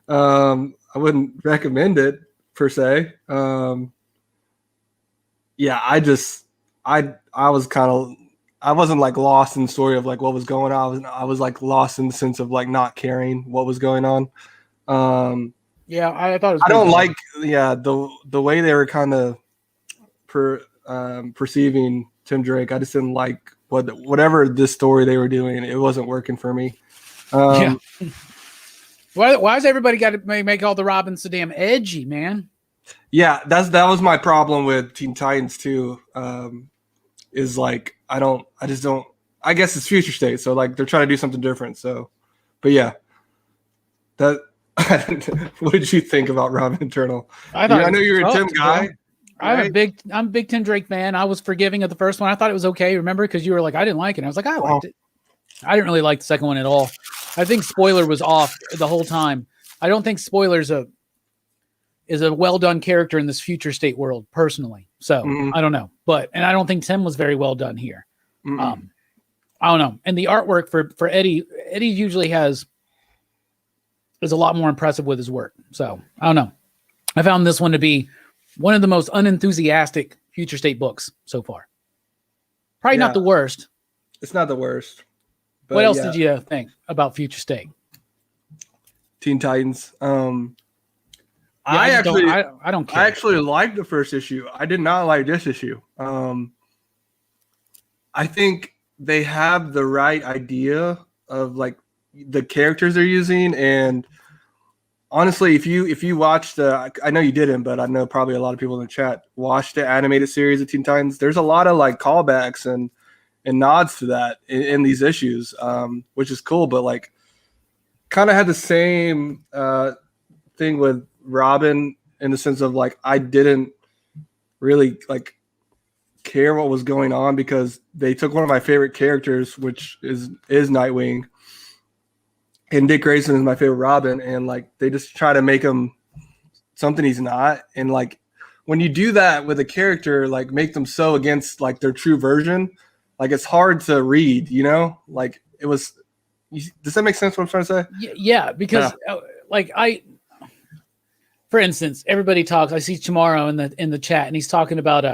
Speaker 2: I wouldn't recommend it per se. I was kind of, I wasn't like lost in the story of like what was going on. I was like lost in the sense of like not caring what was going on.
Speaker 1: I thought it was.
Speaker 2: I don't like the way they were kind of perceiving Tim Drake. I just didn't like whatever this story they were doing. It wasn't working for me.
Speaker 1: Why has everybody got to make all the Robins so damn edgy, man?
Speaker 2: Yeah, that was my problem with Teen Titans too. Is like I guess it's future state, so like they're trying to do something different. So, but yeah, what did you think about Robin Eternal? I know you're a Tim guy.
Speaker 1: I'm a big Tim Drake fan. I was forgiving of the first one. I thought it was okay. Remember, because you were like, I didn't like it. I was like, I liked it. I didn't really like the second one at all. I think Spoiler was off the whole time. I don't think Spoiler's is a well done character in this future state world, personally. So I don't know, and I don't think Tim was very well done here. I don't know. And the artwork for Eddie usually is a lot more impressive with his work. So I don't know. I found this one to be one of the most unenthusiastic future state books so far. Probably not the worst.
Speaker 2: It's not the worst. But
Speaker 1: what else did you think about Future State?
Speaker 2: Teen Titans.
Speaker 1: I don't care.
Speaker 2: I actually liked the first issue. I did not like this issue. I think they have the right idea of like the characters they're using, and honestly, if you watched I know you didn't, but I know probably a lot of people in the chat watched the animated series of Teen Titans. There's a lot of like callbacks and nods to that in these issues, which is cool. But like, kind of had the same thing with Robin in the sense of like I didn't really like care what was going on because they took one of my favorite characters, which is Nightwing, and Dick Grayson is my favorite Robin, and like they just try to make him something he's not. And like when you do that with a character, like make them so against like their true version, like it's hard to read, you know? Like it was. Does that make sense? What I'm trying to say?
Speaker 1: Yeah, because like for instance, everybody talks. I see Tomorrow in the chat, and he's talking about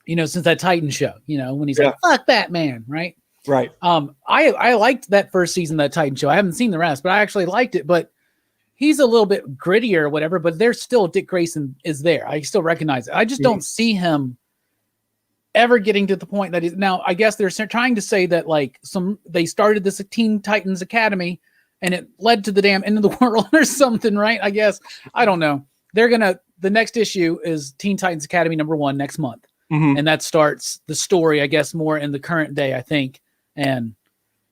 Speaker 1: since that Titan show, when he's like, fuck Batman, right?
Speaker 2: Right.
Speaker 1: I liked that first season of that Titan show. I haven't seen the rest, but I actually liked it. But he's a little bit grittier or whatever, but there's still Dick Grayson is there. I still recognize it. I just don't see him ever getting to the point that now I guess they're trying to say that like they started this Teen Titans Academy and it led to the damn end of the world or something, right? I guess. I don't know. The next issue is Teen Titans Academy #1 next month. Mm-hmm. And that starts the story, I guess, more in the current day, I think. And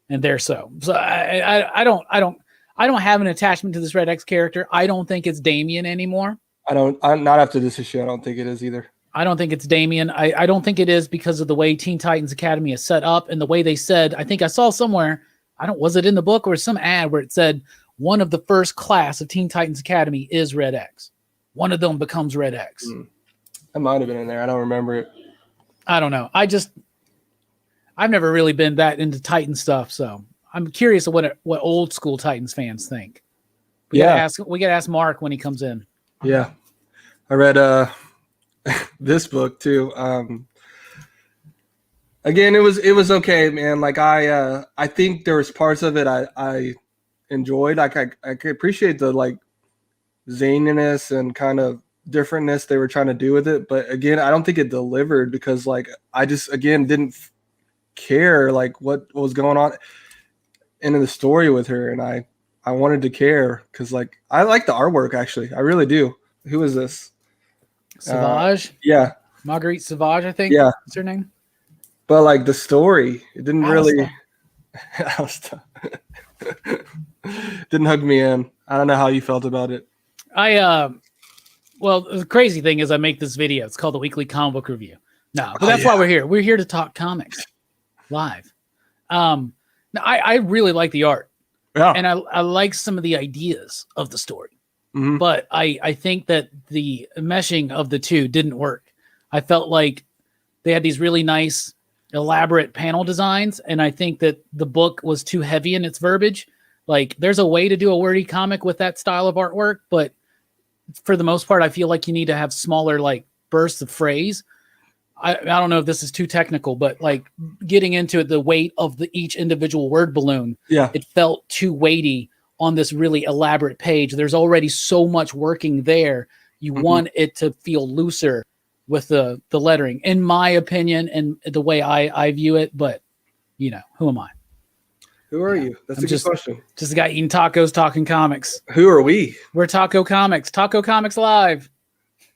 Speaker 1: there, so I don't have an attachment to this Red X character. I don't think it's Damian anymore.
Speaker 2: I'm not after this issue. I don't think it is either.
Speaker 1: I don't think it's Damian. I don't think it is because of the way Teen Titans Academy is set up and the way they said, I think I saw somewhere, was it in the book or some ad where it said one of the first class of Teen Titans Academy is Red X. One of them becomes Red X.
Speaker 2: That might have been in there. I don't remember it.
Speaker 1: I don't know. I've never really been that into Titan stuff, so I'm curious of what old school Titans fans think. We gotta ask Mark when he comes in.
Speaker 2: Yeah, I read this book too. Again, it was okay, man. Like I think there was parts of it I enjoyed. Like I could appreciate the like zaniness and kind of differentness they were trying to do with it, but again, I don't think it delivered because like I just again didn't care like what was going on in the story with her, and I wanted to care because like I like the artwork actually. I really do. Who is this?
Speaker 1: Savage?
Speaker 2: Yeah.
Speaker 1: Marguerite Savage, I think.
Speaker 2: Yeah.
Speaker 1: What's her name?
Speaker 2: But like the story, it didn't really didn't hug me in. I don't know how you felt about it.
Speaker 1: Well, the crazy thing is I make this video. It's called the Weekly Comic Book Review. No, but that's why we're here. We're here to talk comics live. Now I really like the art. Yeah. And I like some of the ideas of the story. Mm-hmm. But I think that the meshing of the two didn't work. I felt like they had these really nice, elaborate panel designs, and I think that the book was too heavy in its verbiage. Like, there's a way to do a wordy comic with that style of artwork, but for the most part, I feel like you need to have smaller, like, bursts of phrase. I don't know if this is too technical, but, like, getting into the weight of each individual word balloon, it felt too weighty on this really elaborate page. There's already so much working there. You want it to feel looser with the lettering, in my opinion, and the way I view it. But, who am I?
Speaker 2: Who are you? That's a good question.
Speaker 1: Just a guy eating tacos, talking comics.
Speaker 2: Who are we?
Speaker 1: We're Taco Comics. Taco Comics Live.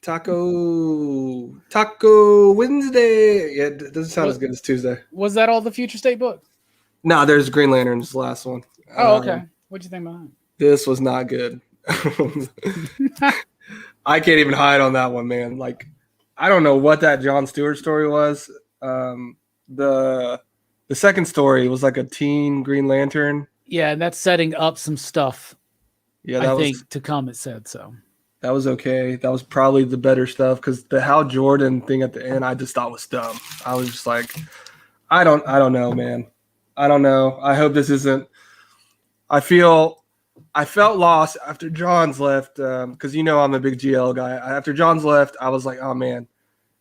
Speaker 2: Taco Wednesday. Yeah, it doesn't sound as good as Tuesday. Was
Speaker 1: that all the Future State books?
Speaker 2: No, there's Green Lantern's the last one.
Speaker 1: Oh, okay. What'd you think about it? This
Speaker 2: was not good. I can't even hide on that one, man. Like, I don't know what that Jon Stewart story was. The second story was like a teen Green Lantern.
Speaker 1: Yeah, and that's setting up some stuff. Yeah, I think to come. It said so.
Speaker 2: That was okay. That was probably the better stuff because the Hal Jordan thing at the end, I just thought was dumb. I was just like, I don't know, man. I don't know. I hope this isn't. I felt lost after John's left because I'm a big GL guy. After John's left, I was like, oh man,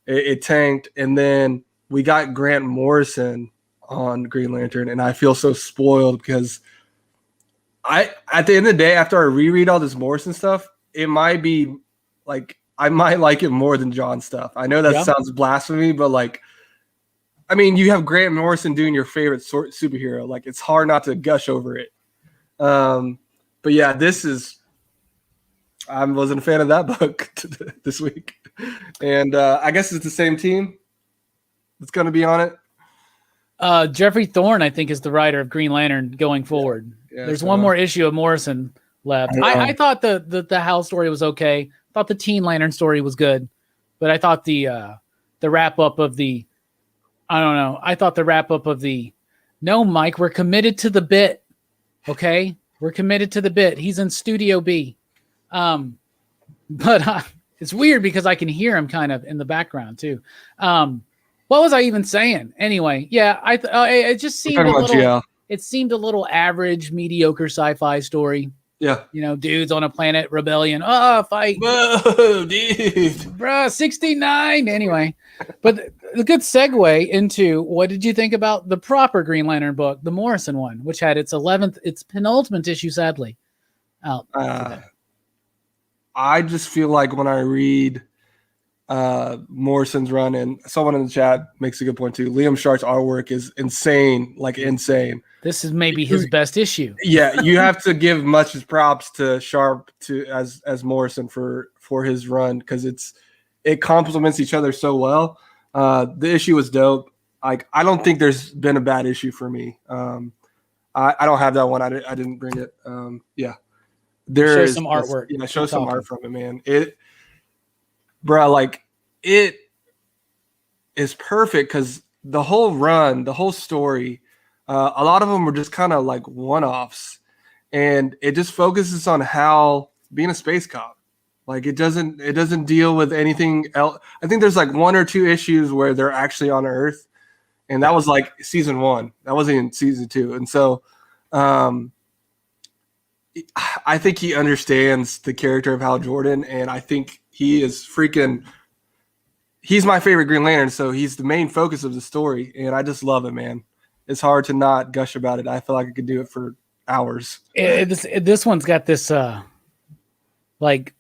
Speaker 2: it tanked, and then we got Grant Morrison on Green Lantern, and I feel so spoiled because at the end of the day, after I reread all this Morrison stuff, it might be like I might like it more than John stuff. I know that sounds blasphemy, but like, I mean, you have Grant Morrison doing your favorite superhero. Like, it's hard not to gush over it. But yeah, I wasn't a fan of that book this week. And I guess it's the same team that's going to be on it.
Speaker 1: Jeffrey Thorne, I think, is the writer of Green Lantern going forward. Yeah, there's one more issue of Morrison left. I thought the Hal story was okay. I thought the Teen Lantern story was good, but I thought the wrap up of the no, Mike, we're committed to the bit. Okay, we're committed to the bit. He's in Studio B, but it's weird because I can hear him kind of in the background too. What was I even saying? Anyway, yeah, it just seemed it seemed a little average, mediocre sci-fi story.
Speaker 2: Yeah.
Speaker 1: Dudes on a planet, rebellion. Oh, fight.
Speaker 2: Whoa, dude.
Speaker 1: Bruh, 69. Anyway, but a good segue into what did you think about the proper Green Lantern book, the Morrison one, which had its penultimate issue, sadly, out.
Speaker 2: I just feel like when I read Morrison's run, and someone in the chat makes a good point too, Liam Sharp's artwork is insane, like insane. This is
Speaker 1: maybe his best issue.
Speaker 2: Yeah, you have to give much as props to Sharp as Morrison for his run because it complements each other so well. The issue was dope. Like, I don't think there's been a bad issue for me. I don't have that one. I didn't bring it. Yeah,
Speaker 1: show some artwork.
Speaker 2: Yeah, show some art from it, man. It is perfect because the whole run, the whole story. A lot of them were just kind of like one-offs, and it just focuses on Hal being a space cop. Like, it doesn't deal with anything else. I think there's like one or two issues where they're actually on Earth, and that was like season 1. That wasn't in season 2. And so, I think he understands the character of Hal Jordan, and I think he's my favorite Green Lantern. So he's the main focus of the story, and I just love it, man. It's hard to not gush about it. I feel like I could do it for hours.
Speaker 1: This one's got this like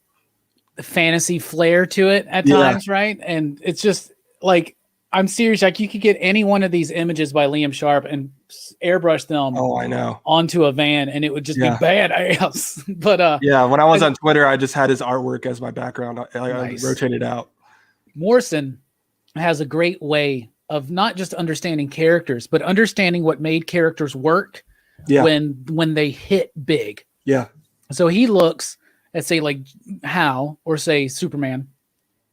Speaker 1: fantasy flair to it at times, right? And it's just like, I'm serious. Like, you could get any one of these images by Liam Sharp and airbrush them.
Speaker 2: Oh, I know.
Speaker 1: Onto a van, and it would just be badass. But
Speaker 2: yeah, when I was on Twitter, I just had his artwork as my background. I rotated out.
Speaker 1: Morrison has a great way of not just understanding characters, but understanding what made characters work when they hit big.
Speaker 2: Yeah.
Speaker 1: So he looks at, say, like Hal or say Superman,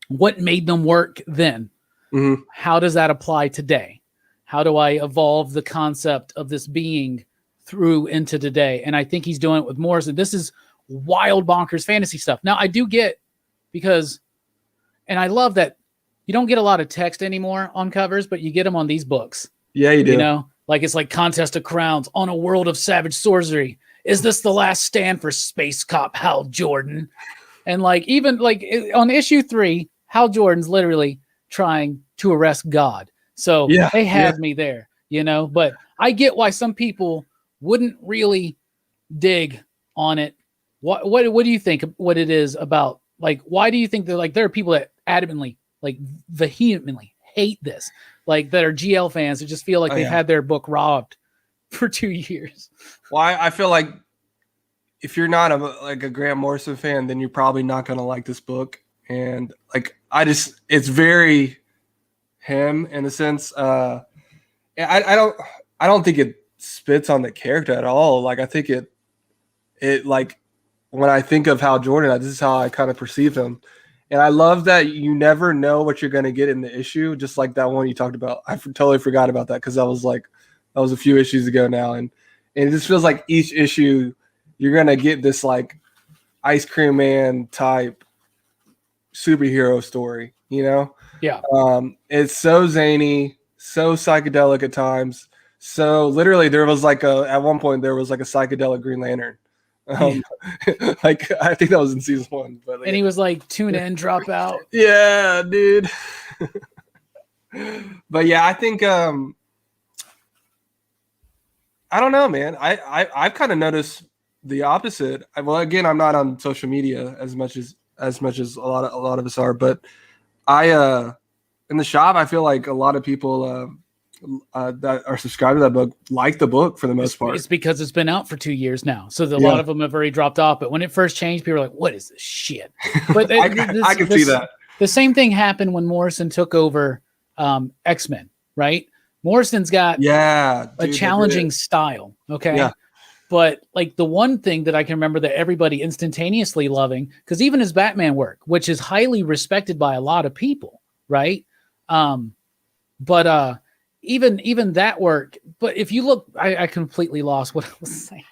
Speaker 1: what made them work then?
Speaker 2: Mm-hmm.
Speaker 1: How does that apply today? How do I evolve the concept of this being through into today? And I think he's doing it with Morrison. This is wild, bonkers fantasy stuff. Now, I do get and I love that you don't get a lot of text anymore on covers, but you get them on these books.
Speaker 2: Yeah, you do.
Speaker 1: Like, it's like Contest of Crowns on a world of savage sorcery. Is this the last stand for space cop Hal Jordan? And like, even like on issue 3, Hal Jordan's literally trying to arrest God. So they have me there, but I get why some people wouldn't really dig on it. What do you think what it is about? Like, why do you think there are people that adamantly, like, vehemently hate this, like, that are GL fans that just feel like they've had their book robbed for 2 years?
Speaker 2: Well, I feel like if you're not a Grant Morrison fan, then you're probably not going to like this book. And like, it's very him in a sense. I don't think it spits on the character at all. Like, I think it like, when I think of Hal Jordan, this is how I kind of perceive him. And I love that you never know what you're going to get in the issue, just like that one you talked about. I totally forgot about that because that was a few issues ago now. And it just feels like each issue you're going to get this like Ice Cream Man type superhero story,
Speaker 1: Yeah.
Speaker 2: It's so zany, so psychedelic at times. So literally there was at one point there was like a psychedelic Green Lantern. Like, I think that was in season 1, but
Speaker 1: and he was like tune in, drop out.
Speaker 2: Yeah, dude. But yeah, I think I don't know, man. I've kind of noticed the opposite. Well, again, I'm not on social media as much as a lot of us are, but I in the shop, I feel like a lot of people that are subscribed to that book like the book for the most part.
Speaker 1: It's because it's been out for 2 years now, so a lot of them have already dropped off. But when it first changed, people were like, "What is this shit?" But
Speaker 2: I can see that.
Speaker 1: The same thing happened when Morrison took over X-Men, right? Morrison's got a challenging style, okay?
Speaker 2: Yeah.
Speaker 1: But like the one thing that I can remember that everybody instantaneously loving, because even his Batman work, which is highly respected by a lot of people, right? But even that work. But if you look, I completely lost what I was saying.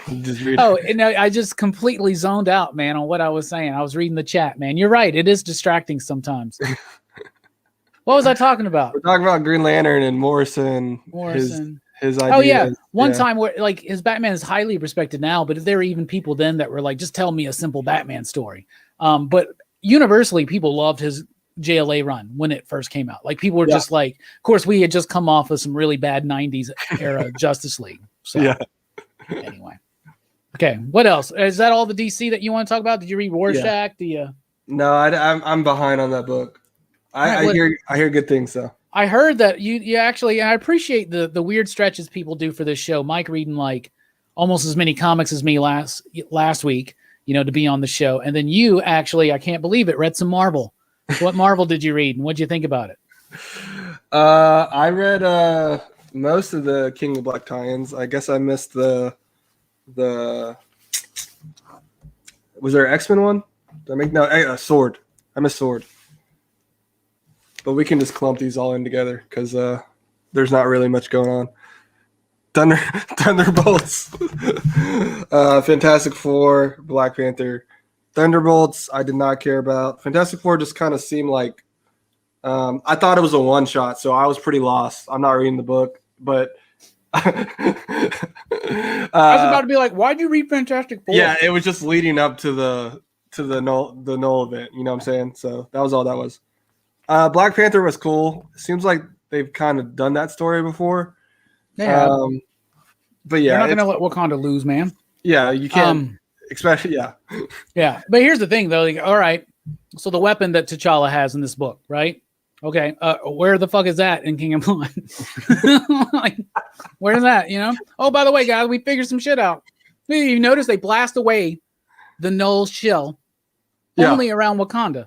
Speaker 1: I just completely zoned out, man, on what I was saying. I was reading the chat, man. You're right. It is distracting sometimes. What was I talking about?
Speaker 2: We're talking about Green Lantern and Morrison. His idea.
Speaker 1: Oh yeah. One time where like his Batman is highly respected now, but there were even people then that were like, just tell me a simple Batman story. But universally people loved his JLA run when it first came out. Like people were just like, of course we had just come off of some really bad 90s era Justice League. So anyway. Okay. What else? Is that all the DC that you want to talk about? Did you read Rorschach?
Speaker 2: No, I'm behind on that book. I hear good things though.
Speaker 1: I heard that you actually, I appreciate the weird stretches people do for this show. Mike reading like almost as many comics as me last week, to be on the show. And then you actually, I can't believe it, read some Marvel. What Marvel did you read and what'd you think about it?
Speaker 2: I read most of the King of Black tie-ins. I guess I missed the was there an X-Men one? Sword. I missed Sword. But we can just clump these all in together because there's not really much going on. Thunderbolts, Fantastic Four, Black Panther. Thunderbolts, I did not care about. Fantastic Four just kind of seemed like I thought it was a one-shot, so I was pretty lost. I'm not reading the book, but I
Speaker 1: was about to be like, why'd you read Fantastic Four?
Speaker 2: Yeah, it was just leading up to the null event. You know what I'm saying? So that was all that was. Black Panther was cool. Seems like they've kind of done that story before.
Speaker 1: Yeah.
Speaker 2: But yeah,
Speaker 1: you're not going to let Wakanda lose, man.
Speaker 2: Yeah, you can't. Especially, yeah.
Speaker 1: Yeah. But here's the thing, though. Like, all right. So the weapon that T'Challa has in this book, right? Okay. Where the fuck is that in King of Blood? Like, where's that, Oh, by the way, guys, we figured some shit out. You notice they blast away the Null shell only around Wakanda.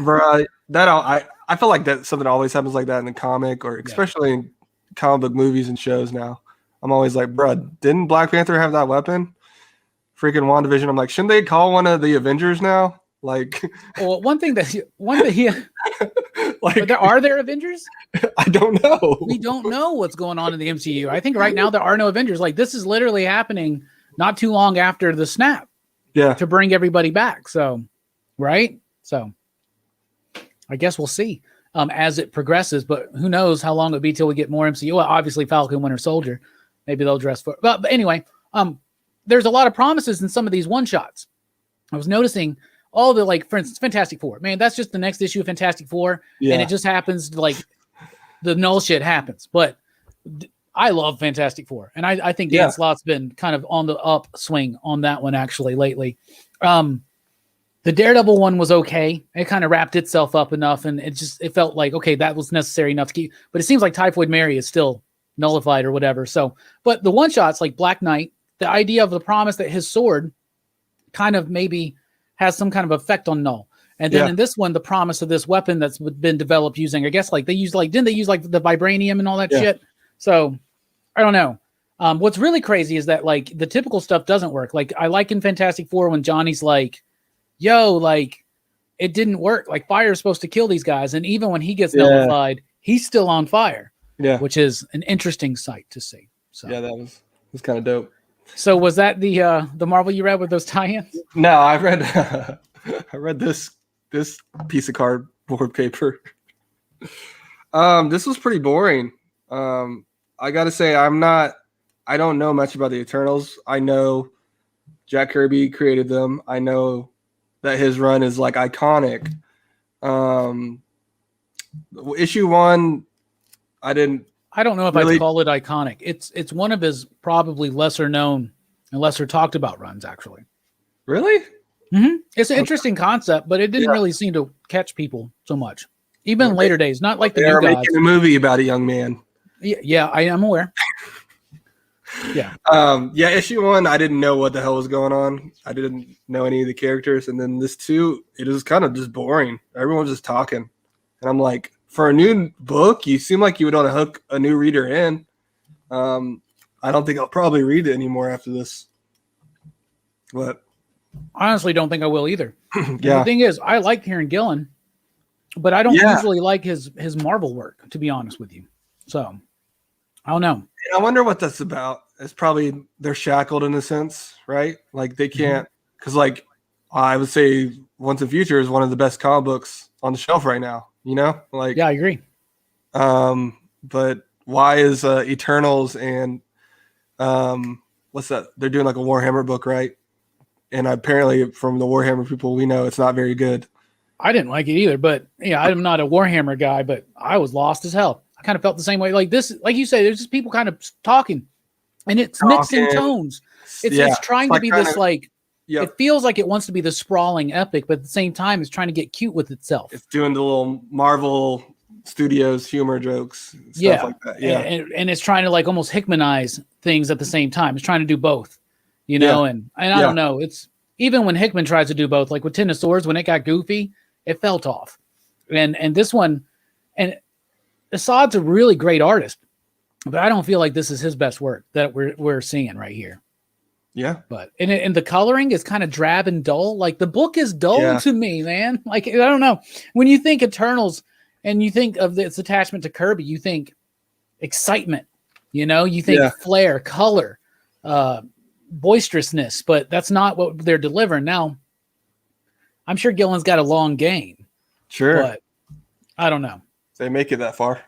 Speaker 2: Bro, I feel like that something always happens like that in the comic, or especially in comic book movies and shows now. I'm always like, bro, didn't Black Panther have that weapon? Freaking WandaVision. I'm like, shouldn't they call one of the Avengers now? Like,
Speaker 1: well, one thing like, are there Avengers?
Speaker 2: I don't know.
Speaker 1: We don't know what's going on in the MCU. I think right now there are no Avengers. Like, this is literally happening not too long after the snap.
Speaker 2: Yeah.
Speaker 1: To bring everybody back. So, right? So, I guess we'll see as it progresses, but who knows how long it'll be till we get more MCU. Well, obviously Falcon Winter Soldier, maybe they'll dress for it. But anyway, there's a lot of promises in some of these one-shots. I was noticing all the, like, for instance, Fantastic Four. Man, that's just the next issue of Fantastic Four, and it just happens to, like, the null shit happens. But I love Fantastic Four, and I think Dan Slott's been kind of on the upswing on that one actually lately. The Daredevil one was okay. It kind of wrapped itself up enough, and it felt like, okay, that was necessary enough to keep. But it seems like Typhoid Mary is still nullified or whatever. So, but the one shots like Black Knight, the idea of the promise that his sword kind of maybe has some kind of effect on Null. And then in this one, the promise of this weapon that's been developed using, I guess, like didn't they use like the vibranium and all that shit? So I don't know. What's really crazy is that like the typical stuff doesn't work. Like I like in Fantastic Four when Johnny's like, yo, like it didn't work. Like fire is supposed to kill these guys. And even when he gets nullified, he's still on fire. Yeah. Which is an interesting sight to see. So
Speaker 2: yeah, that was kind of dope.
Speaker 1: So was that the Marvel you read with those tie-ins?
Speaker 2: No, I read this piece of cardboard paper. This was pretty boring. I gotta say, I don't know much about the Eternals. I know Jack Kirby created them. I know that his run is like iconic. Issue 1, I don't know if
Speaker 1: I'd call it iconic. It's one of his probably lesser known and lesser talked about runs, actually.
Speaker 2: Really?
Speaker 1: Mm-hmm. It's an interesting concept, but it didn't really seem to catch people so much. Even in later days, not like the new gods.
Speaker 2: Making a movie about a young man.
Speaker 1: Yeah, I am aware. Yeah.
Speaker 2: Issue 1, I didn't know what the hell was going on. I didn't know any of the characters. And then this 2, it was kind of just boring. Everyone's just talking. And I'm like, for a new book, you seem like you would want to hook a new reader in. I don't think I'll probably read it anymore after this. But
Speaker 1: I honestly don't think I will either.
Speaker 2: Yeah.
Speaker 1: The thing is, I like Kieran Gillen, but I don't usually like his Marvel work, to be honest with you. So I don't know.
Speaker 2: I wonder what that's about. It's probably they're shackled in a sense, right? Like they can't, because like I would say Once and Future is one of the best comic books on the shelf right now. You know, like
Speaker 1: yeah, I agree.
Speaker 2: But why is Eternals and what's that? They're doing like a Warhammer book, right? And apparently, from the Warhammer people we know, it's not very good.
Speaker 1: I didn't like it either, but yeah, I'm not a Warhammer guy, but I was lost as hell. I kind of felt the same way. Like this, like you say, there's just people kind of talking, and it's mixing tones. It's trying to be this like. Yep. It feels like it wants to be the sprawling epic, but at the same time, it's trying to get cute with itself.
Speaker 2: It's doing the little Marvel Studios humor jokes, stuff like that. Yeah,
Speaker 1: and it's trying to like almost Hickmanize things at the same time. It's trying to do both, you know. And I don't know. It's even when Hickman tries to do both, like with Ten of Swords, when it got goofy, it felt off. And this one, and Assad's a really great artist, but I don't feel like this is his best work that we're seeing right here.
Speaker 2: Yeah,
Speaker 1: but and the coloring is kind of drab and dull. Like the book is dull to me, man. Like I don't know. When you think Eternals and you think of its attachment to Kirby, you think excitement. You know, you think flair, color, boisterousness. But that's not what they're delivering. Now, I'm sure Gillen's got a long game.
Speaker 2: Sure,
Speaker 1: but I don't know.
Speaker 2: They make it that far.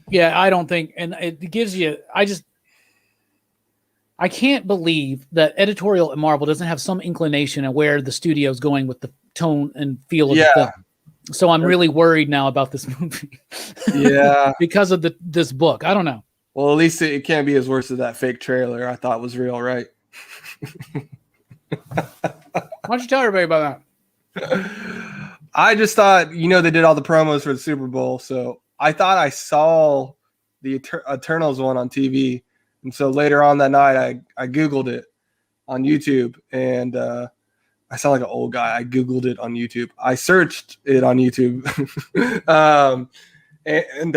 Speaker 1: Yeah, I don't think, and it gives you. I can't believe that editorial at Marvel doesn't have some inclination of where the studio's going with the tone and feel of the film. So I'm really worried now about this movie. Because of this book. I don't know.
Speaker 2: Well, at least it can't be as worse as that fake trailer I thought was real, right?
Speaker 1: Why don't you tell everybody about
Speaker 2: that? I just thought, they did all the promos for the Super Bowl. So I thought I saw the Eternals one on TV. And so later on that night, I Googled it on YouTube, and I sound like an old guy. I Googled it on YouTube. I searched it on YouTube. and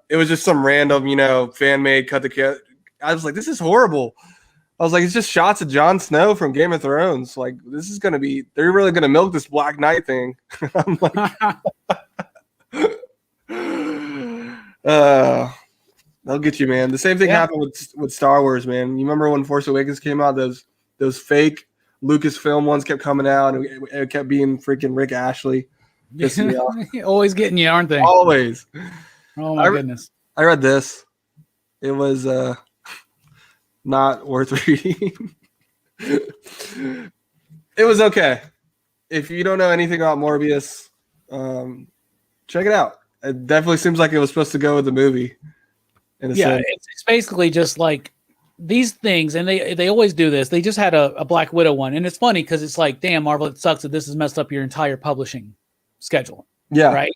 Speaker 2: it was just some random, fan-made cut the cat. I was like, this is horrible. I was like, it's just shots of Jon Snow from Game of Thrones. Like, this is going to be – they're really going to milk this Black Knight thing. I'm like – they'll get you, man. The same thing happened with Star Wars, man. You remember when Force Awakens came out? Those fake Lucasfilm ones kept coming out, and it kept being freaking Rick Ashley.
Speaker 1: Always getting you, aren't they?
Speaker 2: Always.
Speaker 1: Oh my goodness!
Speaker 2: I read this. It was not worth reading. It was okay. If you don't know anything about Morbius, check it out. It definitely seems like it was supposed to go with the movie.
Speaker 1: It's basically just like these things, and they always do this. They just had a Black Widow one, and it's funny because it's like, damn, Marvel, it sucks that this has messed up your entire publishing schedule.
Speaker 2: Yeah,
Speaker 1: right.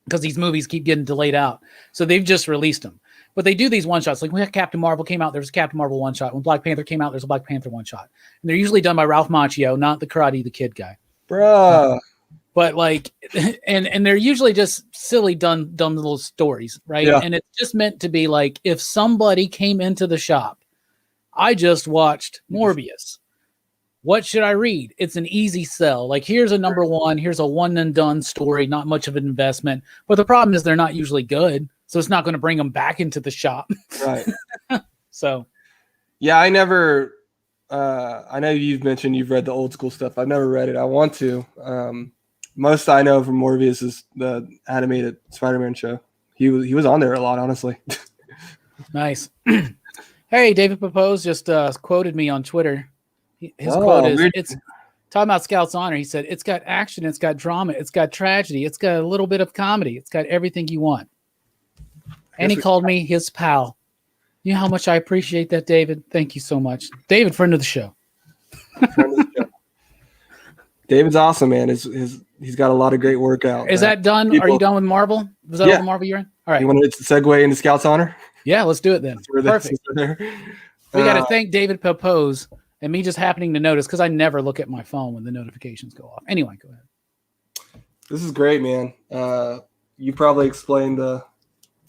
Speaker 1: Because these movies keep getting delayed out, so they've just released them. But they do these one shots. Like when Captain Marvel came out, there was a Captain Marvel one shot. When Black Panther came out, there's a Black Panther one shot, and they're usually done by Ralph Macchio, not the Karate the Kid guy,
Speaker 2: bruh.
Speaker 1: But like, and they're usually just silly, dumb little stories, right? Yeah. And it's just meant to be like, if somebody came into the shop, I just watched Morbius. What should I read? It's an easy sell. Like, here's a number one. Here's a one and done story. Not much of an investment. But the problem is they're not usually good, so it's not going to bring them back into the shop.
Speaker 2: Right.
Speaker 1: So.
Speaker 2: Yeah, I never. I know you've mentioned you've read the old school stuff. I've never read it. I want to. Most I know from Morbius is the animated Spider-Man show. He was on there a lot, honestly.
Speaker 1: Nice. Hey, David Popose just quoted me on Twitter. His quote is, talking about Scout's Honor, he said, it's got action, it's got drama, it's got tragedy, it's got a little bit of comedy, it's got everything you want. And he called me his pal. You know how much I appreciate that, David? Thank you so much. David, friend of the show.
Speaker 2: David's awesome, man. He's got a lot of great work out.
Speaker 1: Is that done? Are you done with Marvel? Was that all the Marvel you're in? All right.
Speaker 2: You want to segue into Scout's Honor?
Speaker 1: Yeah, let's do it then. Perfect. We got to thank David Popose and me just happening to notice because I never look at my phone when the notifications go off. Anyway, go ahead.
Speaker 2: This is great, man. You probably explained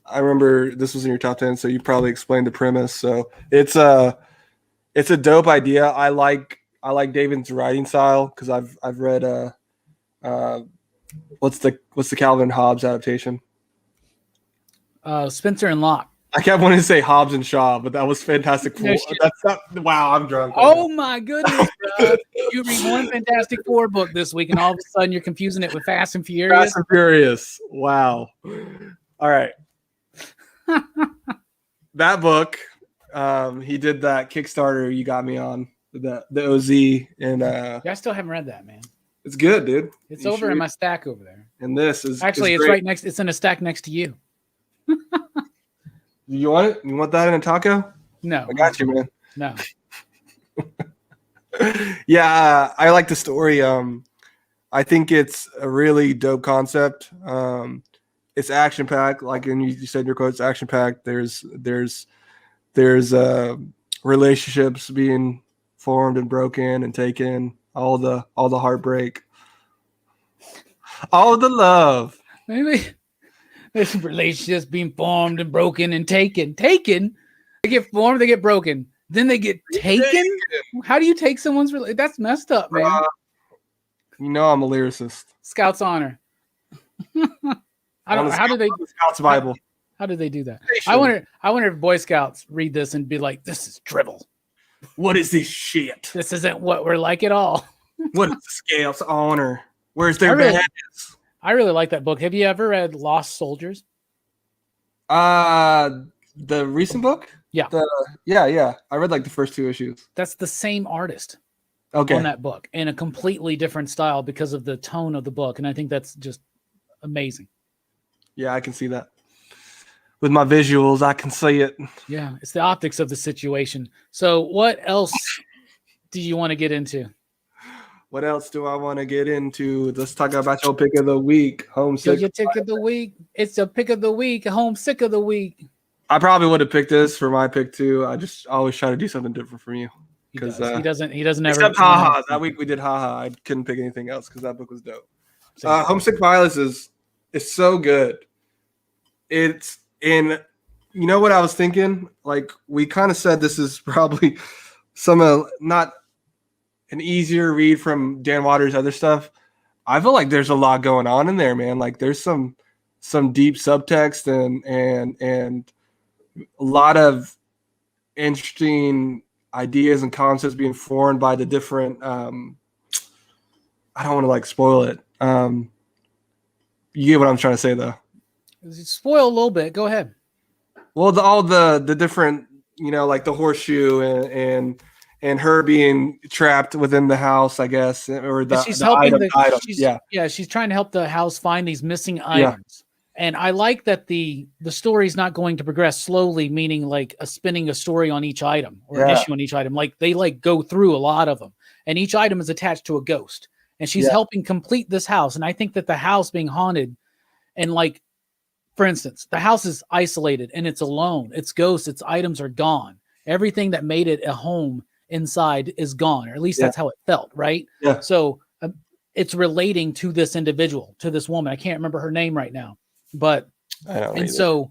Speaker 2: I remember this was in your top 10, so you probably explained the premise. So it's a dope idea. I like David's writing style because I've read what's the Calvin Hobbes adaptation?
Speaker 1: Spencer and Locke.
Speaker 2: I kept wanting to say Hobbes and Shaw, but that was Fantastic Four. That's not. Wow, I'm drunk.
Speaker 1: Oh my goodness, bro. You read one Fantastic Four book this week, and all of a sudden you're confusing it with Fast and Furious.
Speaker 2: Fast and Furious. Wow. All right. That book, he did that Kickstarter you got me on, the OZ, and
Speaker 1: yeah, I still haven't read that, man.
Speaker 2: It's good, dude.
Speaker 1: It's over in my stack over there.
Speaker 2: And this is
Speaker 1: actually it's right next. It's in a stack next to you.
Speaker 2: You want it? You want that in a taco?
Speaker 1: No.
Speaker 2: I got you, man.
Speaker 1: No.
Speaker 2: Yeah, I like the story. I think it's a really dope concept. It's action packed, like you said in your quotes, action packed. There's relationships being formed and broken and taken, all the heartbreak, all the love.
Speaker 1: Maybe there's relationships being formed and broken and taken. They get formed, they get broken, then they get taken. How do you take someone's relationship? That's messed up, man.
Speaker 2: You know I'm a lyricist.
Speaker 1: Scout's Honor. I don't know. How do they
Speaker 2: Scout's Bible?
Speaker 1: How do they do that? I wonder if Boy Scouts read this and be like, "This is drivel.
Speaker 2: What is this shit?
Speaker 1: This isn't what we're like at all."
Speaker 2: What is the Scout's Honor? Where's their badges?
Speaker 1: I really like that book. Have you ever read Lost Soldiers?
Speaker 2: The recent book?
Speaker 1: Yeah.
Speaker 2: Yeah. I read like the first 2 issues.
Speaker 1: That's the same artist.
Speaker 2: Okay.
Speaker 1: On that book in a completely different style because of the tone of the book, and I think that's just amazing.
Speaker 2: Yeah, I can see that. With my visuals, I can see it.
Speaker 1: Yeah, it's the optics of the situation. So what else do you want to get into?
Speaker 2: What else do I want to get into? Let's talk about your pick of the week. Homesick.
Speaker 1: Your pick of the week. It's a pick of the week. Homesick of the week.
Speaker 2: I probably would have picked this for my pick too. I just always try to do something different from you.
Speaker 1: Because he doesn't ever.
Speaker 2: Except haha. That week we did haha. I couldn't pick anything else because that book was dope. Homesick Violence is so good. It's in. You know what I was thinking? Like we kind of said, this is probably not an easier read from Dan Waters' other stuff. I feel like there's a lot going on in there, man. Like there's some deep subtext and a lot of interesting ideas and concepts being formed by the different. I don't want to like spoil it. You get what I'm trying to say, though.
Speaker 1: Spoil a little bit. Go ahead.
Speaker 2: Well, all the different, like the horseshoe and her being trapped within the house, I guess, or
Speaker 1: she's helping
Speaker 2: item.
Speaker 1: She's trying to help the house find these missing items. And I like that the story's not going to progress slowly, meaning like spinning a story on each item or an issue on each item. Like they go through a lot of them, and each item is attached to a ghost, and she's helping complete this house. And I think that the house being haunted, and like, for instance, the house is isolated and it's alone. Its ghosts, its items are gone. Everything that made it a home inside is gone, or at least that's how it felt, right?
Speaker 2: Yeah.
Speaker 1: So it's relating to this individual, to this woman. I can't remember her name right now, but so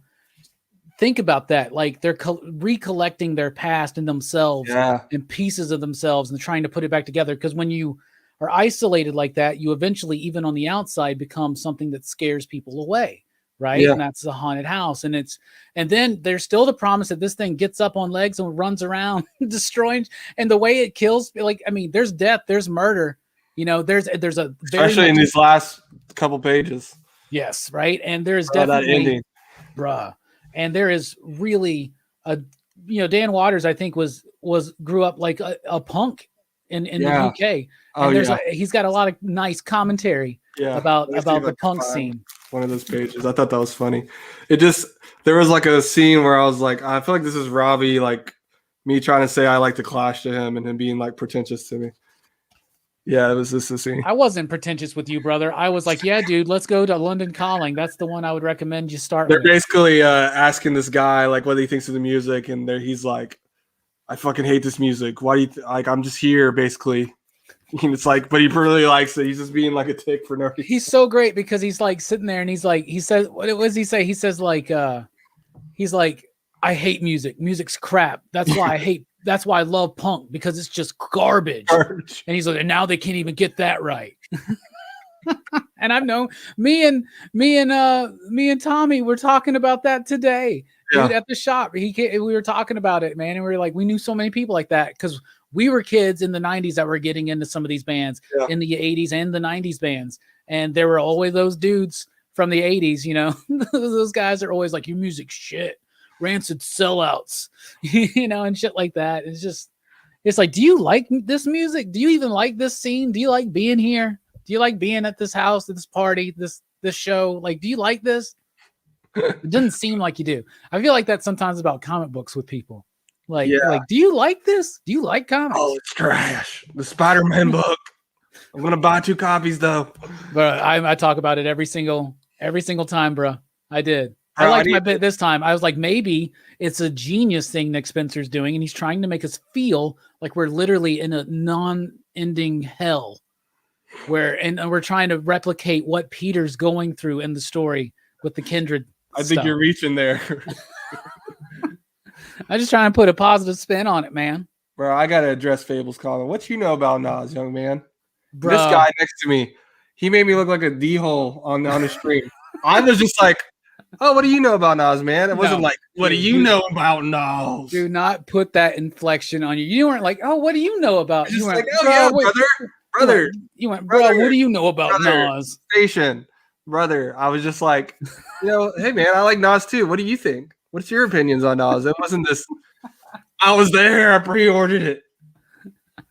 Speaker 1: think about that. Like they're recollecting their past and themselves and pieces of themselves and trying to put it back together. Because when you are isolated like that, you eventually, even on the outside, become something that scares people away. Right. Yeah. And that's the haunted house. And then there's still the promise that this thing gets up on legs and runs around destroying. And the way it kills, like, I mean, there's death, there's murder, there's a very,
Speaker 2: especially in these last couple pages.
Speaker 1: Yes. Right. And there's definitely
Speaker 2: that ending.
Speaker 1: And there is really Dan Waters, I think grew up like a punk in the UK.
Speaker 2: Oh,
Speaker 1: And he's got a lot of nice commentary about the punk scene.
Speaker 2: One of those pages. I thought that was funny. There was like a scene where I was like, I feel like this is Robbie, like me trying to say I like the Clash to him and him being like pretentious to me. Yeah, it was just a scene.
Speaker 1: I wasn't pretentious with you, brother. I was like, yeah, dude, let's go to London Calling. That's the one I would recommend you start
Speaker 2: They're
Speaker 1: with.
Speaker 2: basically asking this guy like what he thinks of the music, and he's like, I fucking hate this music. Why do you like? I'm just here, basically. And it's like, but he really likes it. He's just being like a tick for no reason.
Speaker 1: He's so great because he's like sitting there and he's like, he says, what does he say? He says like, he's like, I hate music. Music's crap. That's why that's why I love punk, because it's just garbage. And he's like, and now they can't even get that right. And I've known me and Tommy were talking about that today. Dude, at the shop. We were talking about it, man. And we were like, we knew so many people like that because we were kids in the 90s that were getting into some of these bands in the 80s and the 90s bands. And there were always those dudes from the 80s, you know, those guys are always like, your music's shit, rancid sellouts, you know, and shit like that. It's like, do you like this music? Do you even like this scene? Do you like being here? Do you like being at this house, at this party, this show? Like, do you like this? It doesn't seem like you do. I feel like that sometimes about comic books with people. Like, do you like this? Do you like comics?
Speaker 2: Oh, it's trash. The Spider-Man book. I'm gonna buy 2 copies though.
Speaker 1: But I talk about it every single time, bro. I did. I liked my bit this time. I was like, maybe it's a genius thing Nick Spencer's doing, and he's trying to make us feel like we're literally in a non-ending hell, and we're trying to replicate what Peter's going through in the story with the kindred.
Speaker 2: I think you're reaching there.
Speaker 1: I'm just trying to put a positive spin on it, man.
Speaker 2: Bro, I gotta address Fable's comment. What you know about Nas, young man?
Speaker 1: Bro.
Speaker 2: This guy next to me, he made me look like a D-hole on the stream. I was just like, oh, what do you know about Nas, man? It wasn't like, what do you know about Nas?
Speaker 1: Do not put that inflection on you. You weren't like, oh, what do you know about? You went,
Speaker 2: like, oh yeah, brother.
Speaker 1: You went, bro, what do you know about Nas?
Speaker 2: Station, brother. I was just like, hey man, I like Nas too. What do you think? What's your opinions on Nas? It wasn't this. I was there. I pre-ordered it.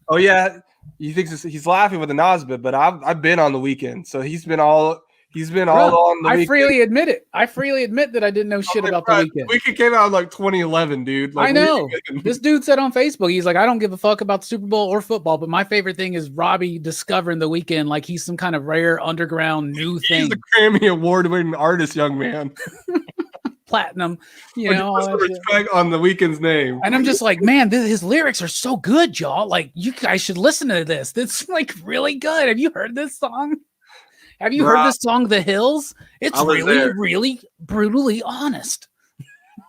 Speaker 2: Oh yeah, he thinks he's laughing with the Nas bit, but I've been on the weekend, so he's been all on the weekend.
Speaker 1: I freely admit it. I freely admit that I didn't know shit about the weekend.
Speaker 2: The weekend came out in like 2011, dude. Like,
Speaker 1: I know. This dude said on Facebook, he's like, I don't give a fuck about the Super Bowl or football, but my favorite thing is Robbie discovering the weekend like he's some kind of rare underground new thing.
Speaker 2: He's a Grammy award-winning artist, young man.
Speaker 1: Platinum, you know,
Speaker 2: respect on the weekend's name.
Speaker 1: And I'm just like, man, his lyrics are so good, y'all. Like, you guys should listen to this. It's like really good. Have you heard this song? Have you heard this song, The Hills? It's really, really brutally honest.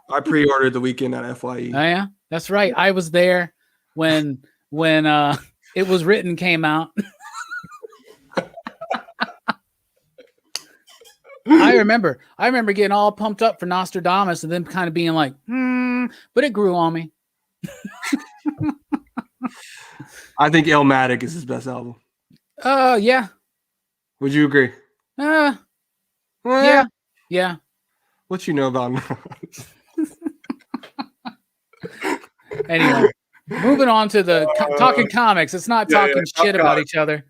Speaker 2: I pre-ordered the weekend at FYE.
Speaker 1: Oh yeah, that's right. I was there when It Was Written came out. I remember getting all pumped up for Nostradamus and then kind of being like, but it grew on me.
Speaker 2: I think Illmatic is his best album.
Speaker 1: Yeah.
Speaker 2: Would you agree?
Speaker 1: Yeah.
Speaker 2: What you know about
Speaker 1: Anyway, moving on to the talking comics. It's not talking shit about each other.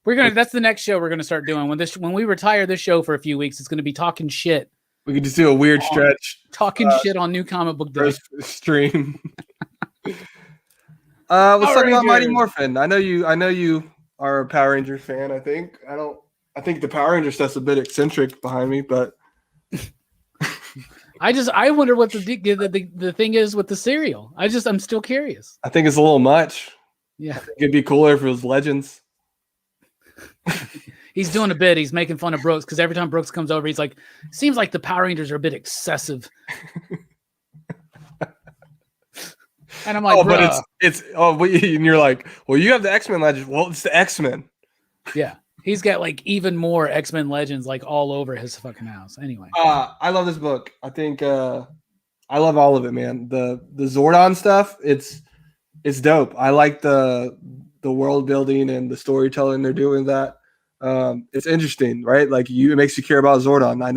Speaker 1: That's the next show we're gonna start doing. When we retire this show for a few weeks, it's gonna be talking shit.
Speaker 2: We could just do a weird stretch.
Speaker 1: Talking shit on New Comic Book Day.
Speaker 2: Stream. Let's talk about Mighty Morphin. I know you are a Power Rangers fan, I think. I think the Power Ranger stuff's a bit eccentric behind me, but
Speaker 1: I wonder what the thing is with the cereal. I'm still curious.
Speaker 2: I think it's a little much.
Speaker 1: Yeah.
Speaker 2: I think it'd be cooler if it was Legends.
Speaker 1: He's doing a bit. He's making fun of Brooks because every time Brooks comes over, he's like, seems like the Power Rangers are a bit excessive. And I'm like,
Speaker 2: but and you're like, well, you have the X-Men Legends. Well, it's the X-Men.
Speaker 1: Yeah. He's got like even more X-Men Legends like all over his fucking house. Anyway.
Speaker 2: I love this book. I think I love all of it, man. The Zordon stuff, it's dope. I like the world building and the storytelling they're doing that. It's interesting, right? Like it makes you care about Zordon. I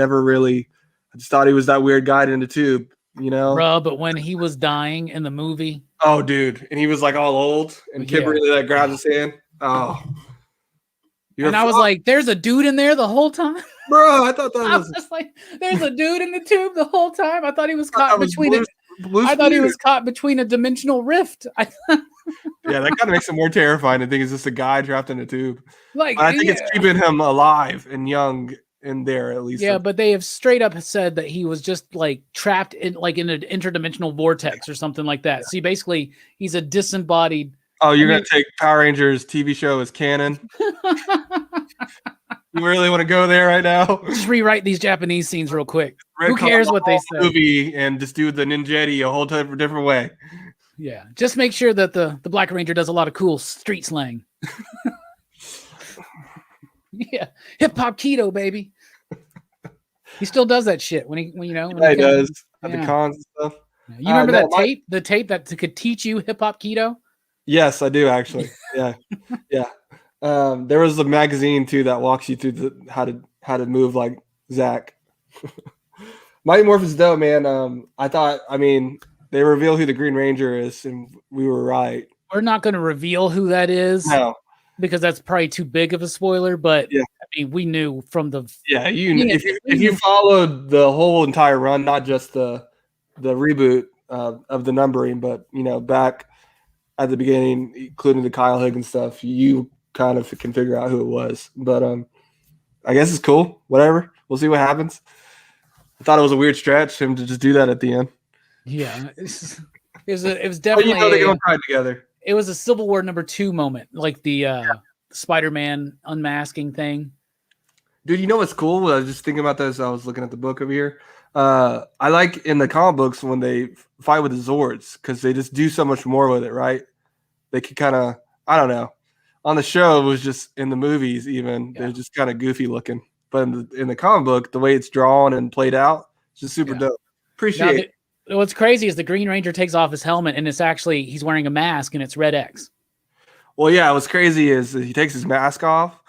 Speaker 2: just thought he was that weird guy in the tube, you know?
Speaker 1: Bro, but when he was dying in the movie,
Speaker 2: Oh, dude. And he was like all old, and Kimberly like grabs his hand. Oh.
Speaker 1: And I was like, there's a dude in there the whole time?
Speaker 2: Bro, I thought that was
Speaker 1: like, there's a dude in the tube the whole time. I thought he was caught between it. I thought he was caught between a dimensional rift.
Speaker 2: Yeah, that kind of makes it more terrifying. I think it's just a guy trapped in a tube.
Speaker 1: Like,
Speaker 2: I think it's keeping him alive and young in there at least.
Speaker 1: Yeah, but they have straight up said that he was just like trapped in an interdimensional vortex or something like that. So basically, he's a disembodied.
Speaker 2: Oh, you're gonna take Power Rangers TV show as canon? You really want to go there right now?
Speaker 1: Just rewrite these Japanese scenes real quick. Who cares what they say?
Speaker 2: Movie and just do the ninjetti a whole different way.
Speaker 1: Yeah, just make sure that the Black Ranger does a lot of cool street slang. Yeah, hip hop keto, baby. He still does that shit when he
Speaker 2: does at the cons and stuff.
Speaker 1: You remember that tape? The tape that could teach you hip hop keto?
Speaker 2: Yes, I do actually. Yeah, yeah. There was a magazine too that walks you through how to move like Zach. Mighty Morphin's dope, man. I mean, they reveal who the Green Ranger is, and we were right.
Speaker 1: We're not going to reveal who that is.
Speaker 2: No.
Speaker 1: Because that's probably too big of a spoiler, but
Speaker 2: yeah.
Speaker 1: I mean, we knew from the
Speaker 2: if you followed the whole entire run, not just the reboot of the numbering, but back at the beginning, including the Kyle Higgins stuff, you kind of can figure out who it was. But I guess it's cool. Whatever, we'll see what happens. I thought it was a weird stretch him to just do that at the end.
Speaker 1: Yeah, it was definitely.
Speaker 2: They don't tie together.
Speaker 1: It was a Civil War #2 moment, like the Spider-Man unmasking thing.
Speaker 2: Dude, you know what's cool? I was just thinking about this. I was looking at the book over here. I like in the comic books when they fight with the Zords because they just do so much more with it, right? They could kind of, I don't know. On the show, it was just in the movies even. They're just kind of goofy looking. But in the comic book, the way it's drawn and played out, it's just super dope. Appreciate it.
Speaker 1: What's crazy is the Green Ranger takes off his helmet and he's wearing a mask and it's Red X.
Speaker 2: Well, yeah, what's crazy is he takes his mask off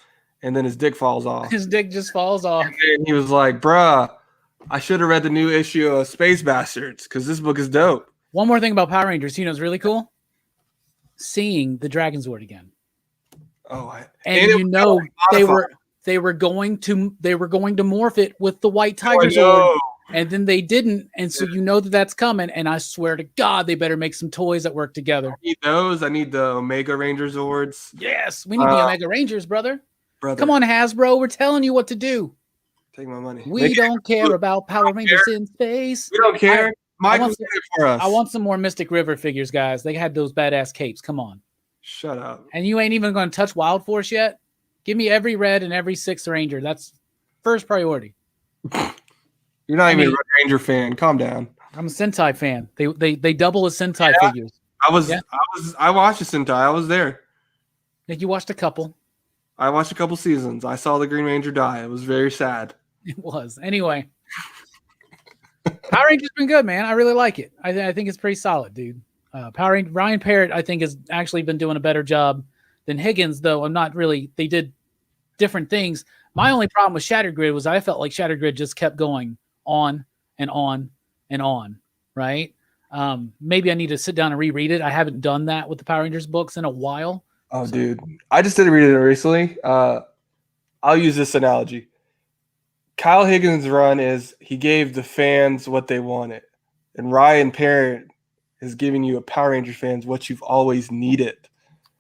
Speaker 2: and then his dick falls off.
Speaker 1: His dick just falls off.
Speaker 2: And he was like, bruh, I should have read the new issue of Space Bastards because this book is dope.
Speaker 1: One more thing about Power Rangers, it's really cool? Seeing the Dragon Zord again.
Speaker 2: Oh,
Speaker 1: they were going to morph it with the White Tiger Zord. And then they didn't, and so that's coming. And I swear to God, they better make some toys that work together.
Speaker 2: I need those. I need the Omega Ranger Zords.
Speaker 1: Yes, we need the Omega Rangers, brother. Come on, Hasbro. We're telling you what to do.
Speaker 2: Take my money.
Speaker 1: We don't care about Power Rangers in space.
Speaker 2: We don't care. Michael's doing it for us.
Speaker 1: I want some more Mystic River figures, guys. They had those badass capes. Come on.
Speaker 2: Shut up.
Speaker 1: And you ain't even going to touch Wild Force yet? Give me every red and every 6th Ranger. That's first priority.
Speaker 2: You're not even a Red Ranger fan. Calm down.
Speaker 1: I'm a Sentai fan. They double as Sentai figures.
Speaker 2: I watched the Sentai. I was there.
Speaker 1: You watched a couple.
Speaker 2: I watched a couple seasons. I saw the Green Ranger die. It was very sad.
Speaker 1: It was. Anyway. Power Ranger's been good, man. I really like it. I think it's pretty solid, dude. Power Ranger, Ryan Parrott, I think, has actually been doing a better job than Higgins, though I'm not really. They did different things. My only problem with Shattered Grid was I felt like Shattered Grid just kept going on and on and on, right? Maybe I need to sit down and reread it. I haven't done that with the Power Rangers books in a while.
Speaker 2: Oh, dude. I just didn't read it recently. I'll use this analogy. Kyle Higgins' run is he gave the fans what they wanted. And Ryan Parrott is giving you a Power Rangers fans what you've always needed.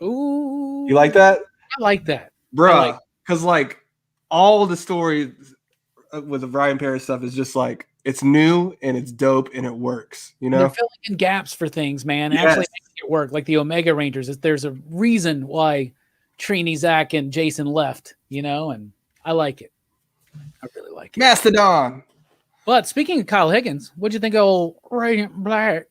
Speaker 1: Ooh.
Speaker 2: You like that?
Speaker 1: I like that.
Speaker 2: Bruh. Because, all the stories with the Ryan Parrott stuff is just it's new and it's dope and it works, They're
Speaker 1: filling in gaps for things, man.
Speaker 2: Yes.
Speaker 1: Actually making it work. Like the Omega Rangers, there's a reason why Trini, Zach, and Jason left, and I like it. I really like it.
Speaker 2: Mastodon.
Speaker 1: But speaking of Kyle Higgins, what'd you think of old Radiant Black?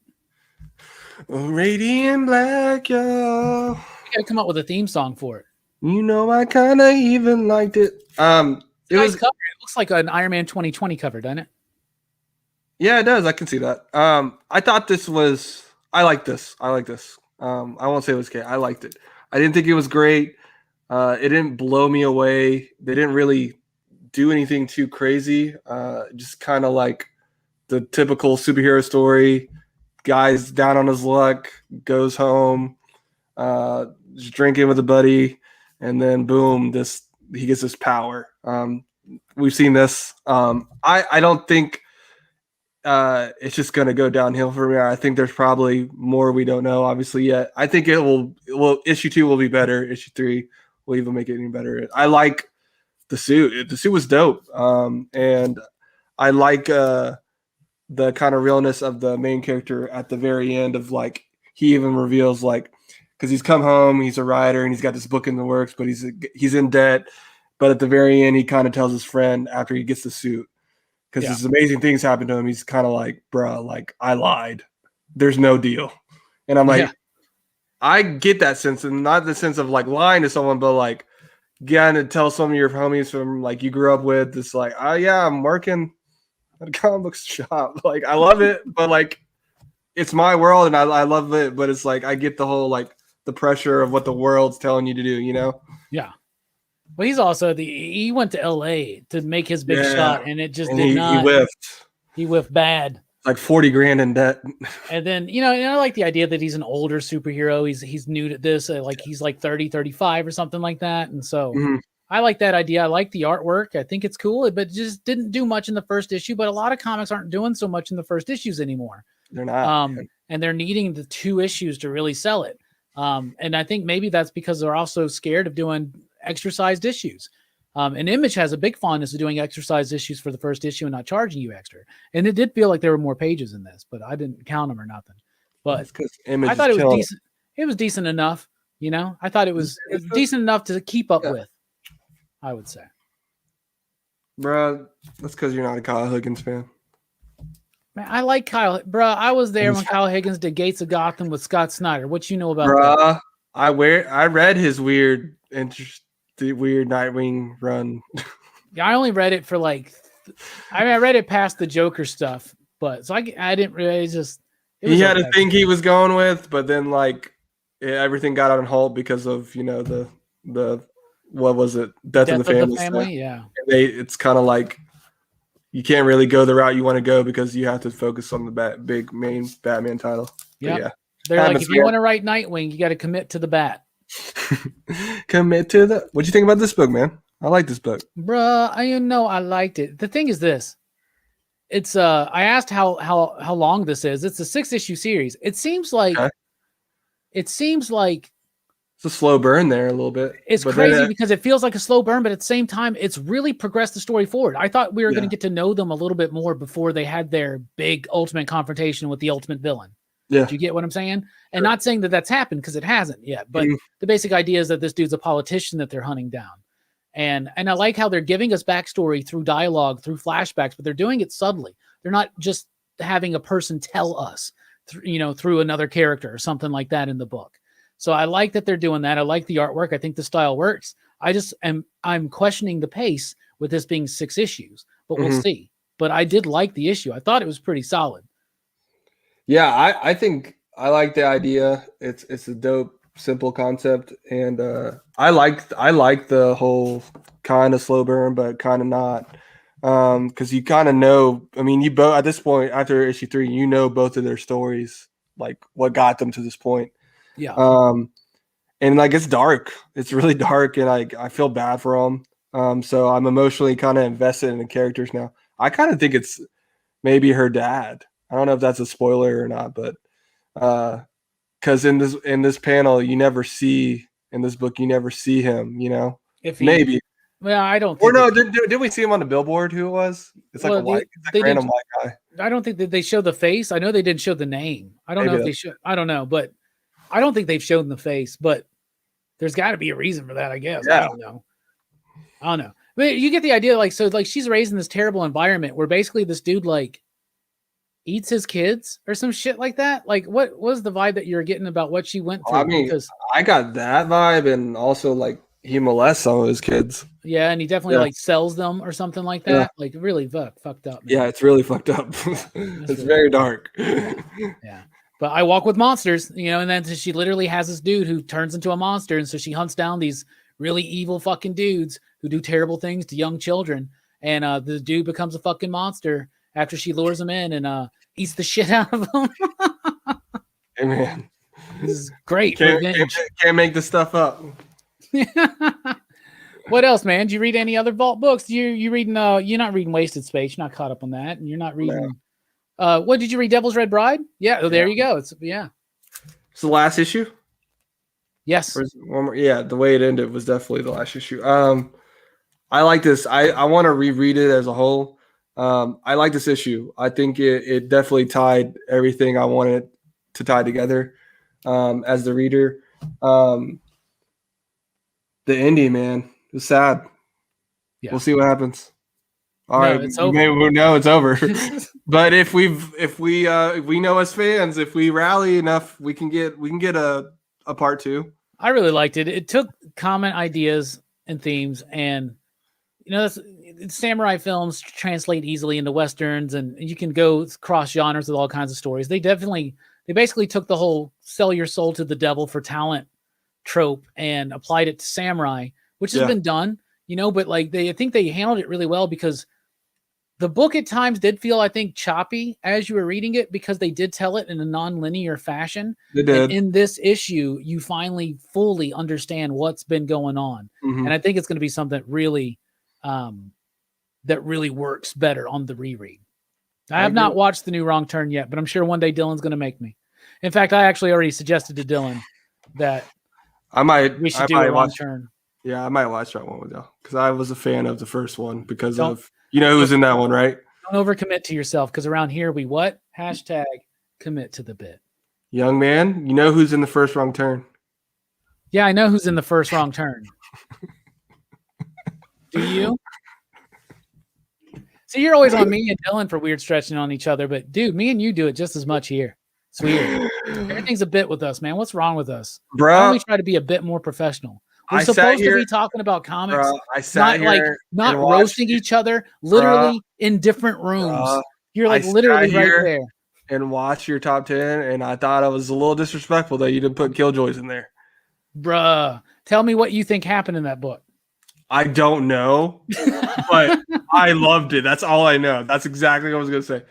Speaker 2: Radiant Black, yo.
Speaker 1: You gotta come up with a theme song for it.
Speaker 2: I kind of even liked it.
Speaker 1: It looks like an Iron Man 2020 cover, doesn't it?
Speaker 2: Yeah, it does. I can see that. I thought this was. I like this. I won't say it was okay. I liked it. I didn't think it was great. It didn't blow me away. They didn't really do anything too crazy. Just kind of like the typical superhero story. guy's down on his luck, goes home, just drinking with a buddy, and then boom, he gets this power. We've seen this. I don't think it's just going to go downhill from here. I think there's probably more we don't know, obviously, yet. I think it will. Issue 2 will be better. Issue 3 will even make it any better. I like the suit. The suit was dope, and I like the kind of realness of the main character at the very end. Of like, he even reveals like, because he's come home, he's a writer, and he's got this book in the works, but he's in debt. But at the very end, he kind of tells his friend after he gets the suit, because these amazing things happen to him. He's kind of like, bruh, like, I lied. There's no deal. And I'm like, I get that sense, and not the sense of like lying to someone, but like getting to tell some of your homies from like you grew up with, it's like, oh yeah, I'm working at a comic book shop. Like, I love it, but like, it's my world and I love it. But it's like, I get the whole, like, the pressure of what the world's telling you to do, you know?
Speaker 1: Yeah. Well, he's also he went to LA to make his big shot, and it just did not.
Speaker 2: He whiffed.
Speaker 1: He whiffed bad.
Speaker 2: Like 40 grand in debt.
Speaker 1: And then, I like the idea that he's an older superhero. He's new to this. Like he's like 30, 35 or something like that. And so I like that idea. I like the artwork. I think it's cool, but it just didn't do much in the first issue. But a lot of comics aren't doing so much in the first issues anymore.
Speaker 2: They're not.
Speaker 1: And they're needing the 2 issues to really sell it. And I think maybe that's because they're also scared of doing extra-sized issues. And Image has a big fondness of doing exercise issues for the first issue and not charging you extra. And it did feel like there were more pages in this, but I didn't count them or nothing. But I thought it was decent. It was decent enough, I thought it was decent enough to keep up with, I would say.
Speaker 2: Bruh, that's because you're not a Kyle Higgins fan.
Speaker 1: Man, I like Kyle. Bruh, I was there when Kyle Higgins did Gates of Gotham with Scott Snyder. What you know about that?
Speaker 2: I read his weird Nightwing run.
Speaker 1: Yeah, I only read it for like, I read it past the Joker stuff, but so I didn't really
Speaker 2: he had a thing he was going with, but then like everything got on hold because of the what was it, death of the family.
Speaker 1: Yeah,
Speaker 2: it's kind of like you can't really go the route you want to go because you have to focus on the big main Batman title.
Speaker 1: Yeah, they're like, if you want to write Nightwing, you got to commit to the bat.
Speaker 2: Commit to the. What'd you think about this book, man? I like this book,
Speaker 1: bruh. I liked it. The thing is this: it's I asked how long this is. It's a 6-issue series. It seems like it's
Speaker 2: a slow burn there a little bit.
Speaker 1: It's crazy because it feels like a slow burn, but at the same time, it's really progressed the story forward. I thought we were going to get to know them a little bit more before they had their big ultimate confrontation with the ultimate villain.
Speaker 2: Yeah.
Speaker 1: Do you get what I'm saying? And not saying that that's happened because it hasn't yet, but the basic idea is that this dude's a politician that they're hunting down. And I like how they're giving us backstory through dialogue, through flashbacks, but they're doing it subtly. They're not just having a person tell us, through another character or something like that in the book. So I like that they're doing that. I like the artwork. I think the style works. I'm questioning the pace with this being 6 issues, but we'll see. But I did like the issue. I thought it was pretty solid.
Speaker 2: Yeah, I think I like the idea. It's a dope, simple concept, and I like the whole kind of slow burn, but kind of not, because you kind of know. I mean, you both at this point after issue 3, you know both of their stories, like what got them to this point.
Speaker 1: Yeah.
Speaker 2: And like it's dark. It's really dark, and I feel bad for them. So I'm emotionally kind of invested in the characters now. I kind of think it's maybe her dad. I don't know if that's a spoiler or not, but because in this panel, you never see in this book, you never see him. Maybe.
Speaker 1: Well, I don't.
Speaker 2: Or no, did we see him on the billboard? Who it was? It's like a random white guy.
Speaker 1: I don't think that they show the face. I know they didn't show the name. I don't know if they should. I don't know, but I don't think they've shown the face. But there's got to be a reason for that, I guess.
Speaker 2: Yeah.
Speaker 1: I don't know. But you get the idea. Like, so, like, she's raised in this terrible environment where basically this dude like eats his kids or some shit like that. Like, what was the vibe that you're getting about what she went through?
Speaker 2: I mean, I got that vibe, and also like he molests some of his kids.
Speaker 1: Yeah, and he definitely like sells them or something like that. Yeah. Like really fucked up. Man.
Speaker 2: Yeah, it's really fucked up. It's very dark.
Speaker 1: Yeah. But I walk with monsters, and then she literally has this dude who turns into a monster, and so she hunts down these really evil fucking dudes who do terrible things to young children, and the dude becomes a fucking monster after she lures him in and eats the shit out of them.
Speaker 2: Hey, man.
Speaker 1: This is great.
Speaker 2: Can't
Speaker 1: Revenge.
Speaker 2: make this stuff up.
Speaker 1: What else, man? Did you read any other Vault books? You reading? You're not reading Wasted Space. You're not caught up on that, and you're not reading. No. What did you read? Devil's Red Bride? Yeah. Oh, there you go. It's
Speaker 2: It's the last issue.
Speaker 1: Yes.
Speaker 2: One more? Yeah, the way it ended was definitely the last issue. I like this. I want to reread it as a whole. I like this issue. I think it definitely tied everything I wanted to tie together as the reader. The ending, man, it's sad. Yeah. We'll see what happens. All right,
Speaker 1: it's over.
Speaker 2: No, it's over. But if we know as fans, if we rally enough, we can get a part 2.
Speaker 1: I really liked it. It took common ideas and themes, and samurai films translate easily into westerns, and you can go cross genres with all kinds of stories. They basically took the whole sell your soul to the devil for talent trope and applied it to samurai, which has been done, but I think they handled it really well, because the book at times did feel, I think, choppy as you were reading it, because they did tell it in a non-linear fashion.
Speaker 2: They did.
Speaker 1: And in this issue, you finally fully understand what's been going on. Mm-hmm. And I think it's going to be something that really works better on the reread. I have not watched the new Wrong Turn yet, but I'm sure one day Dylan's going to make me. In fact, I actually already suggested to Dylan that we should do a Wrong Turn.
Speaker 2: Yeah, I might watch that one with y'all, because I was a fan of the first one because of who was in that one, right?
Speaker 1: Don't overcommit to yourself, because around here we what? Hashtag commit to the bit.
Speaker 2: Young man, you know who's in the first Wrong Turn?
Speaker 1: Yeah, I know who's in the first Wrong Turn. Do you? See, you're always on me and Dylan for weird stretching on each other, but dude, me and you do it just as much here. It's weird. Everything's a bit with us, man. What's wrong with us?
Speaker 2: Bro,
Speaker 1: why don't we try to be a bit more professional? We're supposed to be talking about comics, not roasting each other, literally in different rooms. You're literally right there.
Speaker 2: And watch your top 10, and I thought it was a little disrespectful that you didn't put Killjoys in there.
Speaker 1: Bruh, tell me what you think happened in that book.
Speaker 2: I don't know, but I loved it. That's all I know. That's exactly what I was going to say.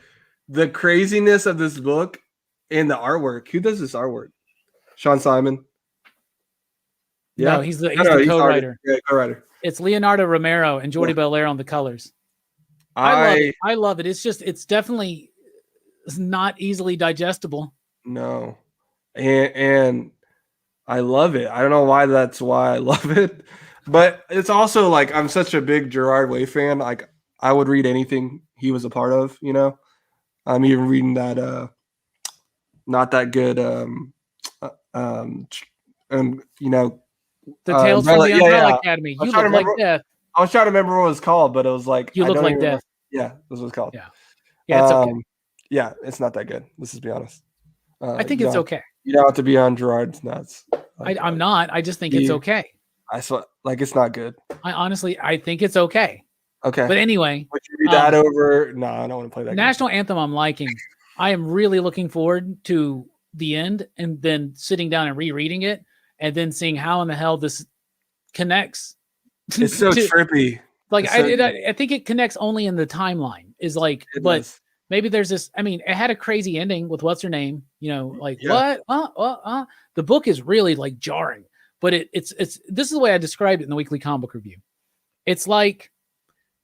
Speaker 2: The craziness of this book and the artwork. Who does this artwork? Sean Simon.
Speaker 1: Yeah, no, he's the co-writer.
Speaker 2: Co-writer.
Speaker 1: It's Leonardo Romero and Jordi Belair on the colors. I love it. It's definitely not easily digestible.
Speaker 2: No, and I love it. I don't know why that's why I love it, but it's also I'm such a big Gerard Way fan. I would read anything he was a part of. I'm even reading that not that good
Speaker 1: The Tales from the Umbrella Academy. You look like death.
Speaker 2: I was trying to remember what it was called, but it was
Speaker 1: You look like death.
Speaker 2: Yeah, this was called.
Speaker 1: Yeah, it's okay.
Speaker 2: Yeah, it's not that good. Let's just be honest.
Speaker 1: I think it's okay.
Speaker 2: You don't have to be on Gerard's nuts.
Speaker 1: I'm not. I just think it's okay.
Speaker 2: I saw it's not good.
Speaker 1: I think it's okay.
Speaker 2: Okay.
Speaker 1: But anyway.
Speaker 2: Would you read that over? No, I don't want to play that
Speaker 1: National Anthem I'm liking. I am really looking forward to the end, and then sitting down and rereading it, and then seeing how in the hell this connects.
Speaker 2: It's so trippy.
Speaker 1: I think it connects only in the timeline. Maybe there's this. I mean, it had a crazy ending with what's her name. What? The book is really jarring, but it's this is the way I described it in the weekly comic book review. It's like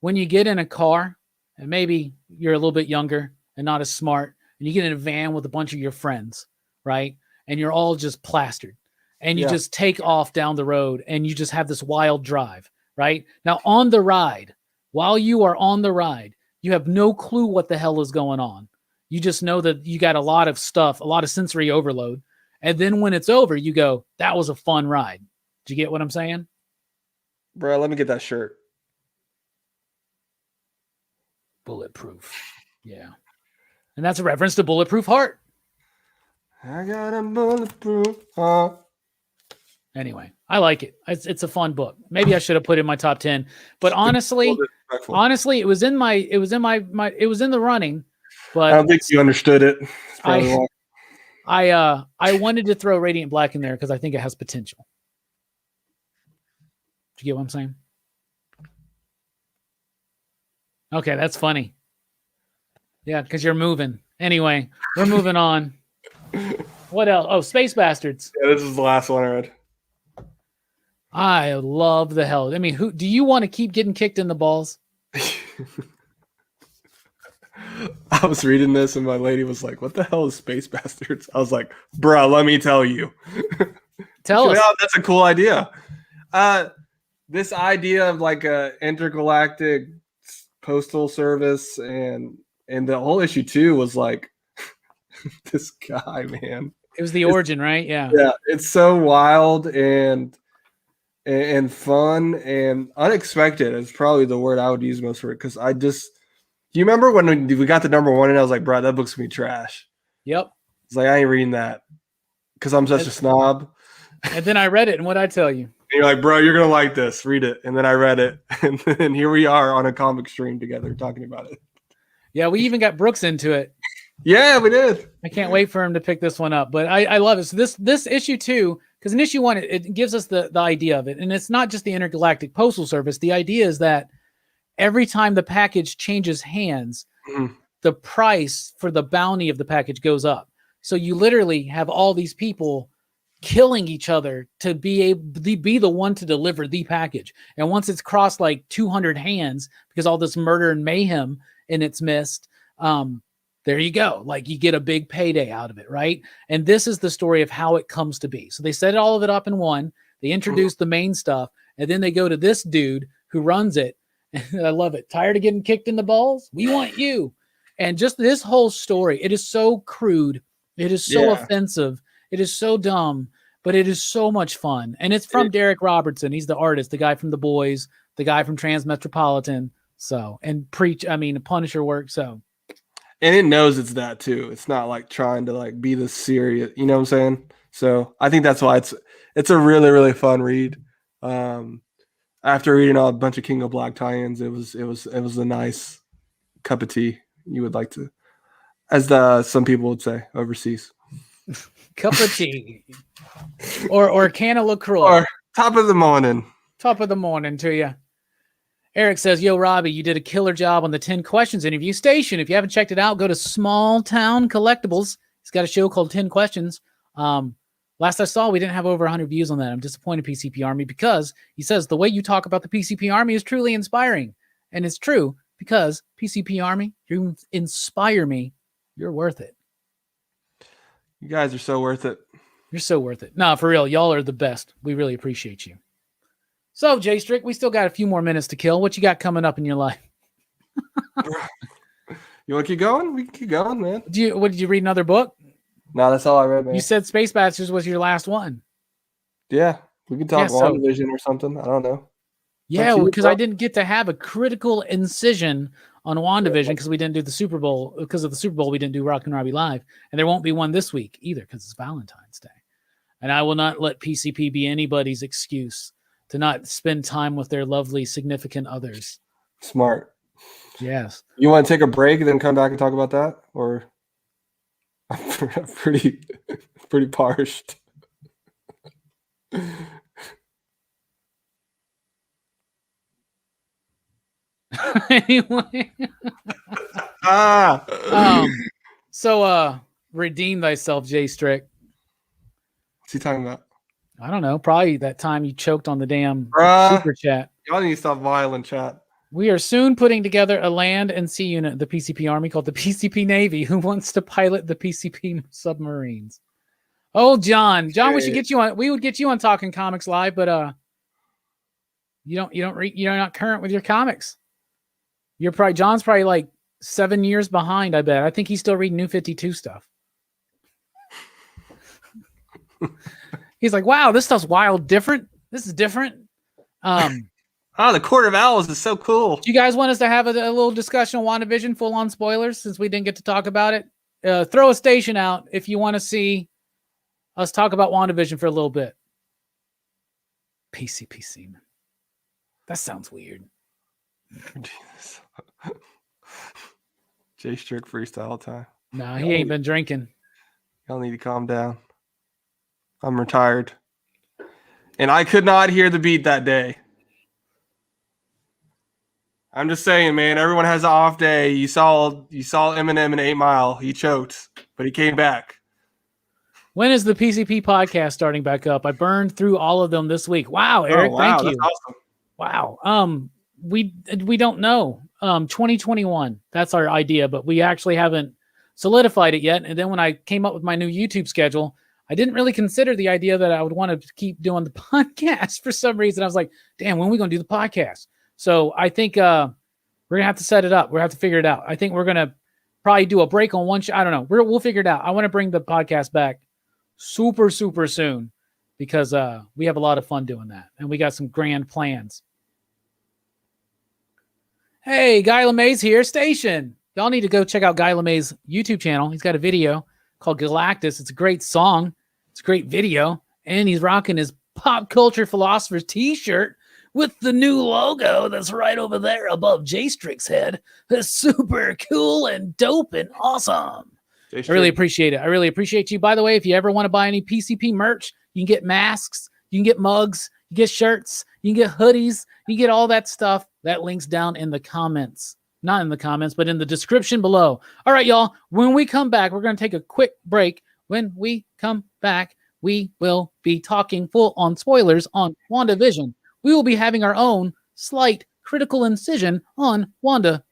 Speaker 1: when you get in a car, and maybe you're a little bit younger and not as smart, and you get in a van with a bunch of your friends, right? And you're all just plastered. And you just take off down the road, and you just have this wild drive, right? Now, on the ride, while you are on the ride, you have no clue what the hell is going on. You just know that you got a lot of stuff, a lot of sensory overload. And then when it's over, you go, that was a fun ride. Do you get what I'm saying?
Speaker 2: Bro, let me get that shirt.
Speaker 1: Bulletproof. Yeah. And that's a reference to Bulletproof Heart.
Speaker 2: I got a bulletproof heart.
Speaker 1: Anyway, I like it. It's a fun book. Maybe I should have put it in my top 10, but honestly, it was in the running, but
Speaker 2: I don't think you understood it.
Speaker 1: I wanted to throw Radiant Black in there because I think it has potential. Do you get what I'm saying? Okay, that's funny. Yeah, because you're moving. Anyway, we're moving on. What else? Oh, Space Bastards.
Speaker 2: Yeah, this is the last one I read.
Speaker 1: I love the hell. I mean, who do you want to keep getting kicked in the balls?
Speaker 2: I was reading this and my lady was like, "What the hell is Space Bastards?" I was like, "Bruh, let me tell you."
Speaker 1: Tell us.
Speaker 2: Oh, that's a cool idea. This idea of like a intergalactic postal service and the whole issue too was like this guy, man.
Speaker 1: It was the origin, right? Yeah.
Speaker 2: Yeah, it's so wild and fun and unexpected. It's probably the word I would use most for it because I just. Do you remember when we got the #1 and I was like, bro, that book's gonna be trash.
Speaker 1: Yep.
Speaker 2: It's like I ain't reading that because I'm such a snob.
Speaker 1: And then I read it, and what'd I tell you?
Speaker 2: And you're like, bro, you're gonna like this. Read it. And then I read it, and then here we are on a comic stream together talking about it.
Speaker 1: Yeah, we even got Brooks into it.
Speaker 2: Yeah, we did.
Speaker 1: I can't wait for him to pick this one up. But I love it. So this issue too, because in issue 1, it gives us the idea of it. And it's not just the intergalactic postal service. The idea is that every time the package changes hands, the price for the bounty of the package goes up. So you literally have all these people killing each other to be the one to deliver the package. And once it's crossed like 200 hands, because all this murder and mayhem in its midst, there you go. Like you get a big payday out of it, right? And this is the story of how it comes to be. So they set all of it up in one. They introduce the main stuff, and then they go to this dude who runs it. I love it. Tired of getting kicked in the balls? We want you. And just this whole story, it is so crude. It is so offensive. It is so dumb, but it is so much fun. And it's from Derek Robertson. He's the artist, the guy from The Boys, the guy from Transmetropolitan. So, and Punisher work. So,
Speaker 2: and it knows it's that too. It's not like trying to like be this serious, you know what I'm saying? So I think that's why it's a really, really fun read. After reading a bunch of King of Black tie-ins, it was a nice cup of tea you would like to, as some people would say overseas.
Speaker 1: Cup of tea, or can of LaCroix,
Speaker 2: or top of the morning.
Speaker 1: Top of the morning to you. Eric says, "Yo, Robbie, you did a killer job on the 10 questions interview station. If you haven't checked it out, go to Small Town Collectibles. He's got a show called 10 Questions. Last I saw, we didn't have over 100 views on that. I'm disappointed, PCP Army, because he says the way you talk about the PCP Army is truly inspiring. And it's true, because PCP Army, you inspire me. You're worth it.
Speaker 2: You guys are so worth it.
Speaker 1: You're so worth it. No, for real, y'all are the best. We really appreciate you. So, J-Strick, we still got a few more minutes to kill. What you got coming up in your life?
Speaker 2: You want to keep going? We can keep going, man.
Speaker 1: Did you read another book?
Speaker 2: No, that's all I read, man.
Speaker 1: You said Space Bastards was your last one.
Speaker 2: Yeah, we can talk WandaVision or something. I don't know.
Speaker 1: Yeah, because I didn't get to have a critical incision on WandaVision because we didn't do the Super Bowl. Because of the Super Bowl, we didn't do Rockin Robbie Live. And there won't be one this week either because it's Valentine's Day. And I will not let PCP be anybody's excuse to not spend time with their lovely significant others.
Speaker 2: Smart.
Speaker 1: Yes.
Speaker 2: You want to take a break and then come back and talk about that? Or pretty parched.
Speaker 1: Anyway. So redeem thyself, J-Strick.
Speaker 2: What's he talking about?
Speaker 1: I don't know. Probably that time you choked on the damn super chat.
Speaker 2: Y'all need to stop violent, chat.
Speaker 1: We are soon putting together a land and sea unit of the PCP Army called the PCP Navy. Who wants to pilot the PCP submarines? Oh, John, we should get you on. We would get you on Talking Comics Live, but you're not current with your comics. John's probably like 7 years behind. I bet. I think he's still reading New 52 stuff. He's like, wow, this stuff's wild, different. This is different.
Speaker 2: The Court of Owls is so cool.
Speaker 1: Do you guys want us to have a little discussion on WandaVision, full on spoilers, since we didn't get to talk about it? Throw a station out if you want to see us talk about WandaVision for a little bit. PCP Seaman. That sounds weird.
Speaker 2: Jesus. J-Strick freestyle time.
Speaker 1: No, he ain't been drinking.
Speaker 2: Y'all need to calm down. I'm retired. And I could not hear the beat that day. I'm just saying, man, everyone has an off day. You saw Eminem in 8 Mile. He choked, but he came back.
Speaker 1: When is the PCP podcast starting back up? I burned through all of them this week. Wow, Eric, thank you.
Speaker 2: That's awesome.
Speaker 1: Wow. We don't know. 2021. That's our idea, but we actually haven't solidified it yet. And then when I came up with my new YouTube schedule, I didn't really consider the idea that I would want to keep doing the podcast for some reason. I was like, damn, when are we going to do the podcast? So I think we're going to have to set it up. We'll have to figure it out. I think we're going to probably do a break on one show. I don't know. We'll figure it out. I want to bring the podcast back super, super soon because we have a lot of fun doing that. And we got some grand plans. Hey, Guy LeMay's here. Station. Y'all need to go check out Guy LeMay's YouTube channel. He's got a video called Galactus. It's a great song. It's a great video. And he's rocking his Pop Culture Philosophers t-shirt with the new logo that's right over there above J-Strick's head. That's super cool and dope and awesome.
Speaker 2: J-Strick.
Speaker 1: I really appreciate it. I really appreciate you. By the way, if you ever want to buy any PCP merch, you can get masks, you can get mugs, you can get shirts, you can get hoodies, you can get all that stuff. That link's down in the comments. Not in the comments, but in the description below. All right, y'all. When we come back, we're going to take a quick break. When we come back, we will be talking full on spoilers on WandaVision. We will be having our own slight critical incision on WandaVision.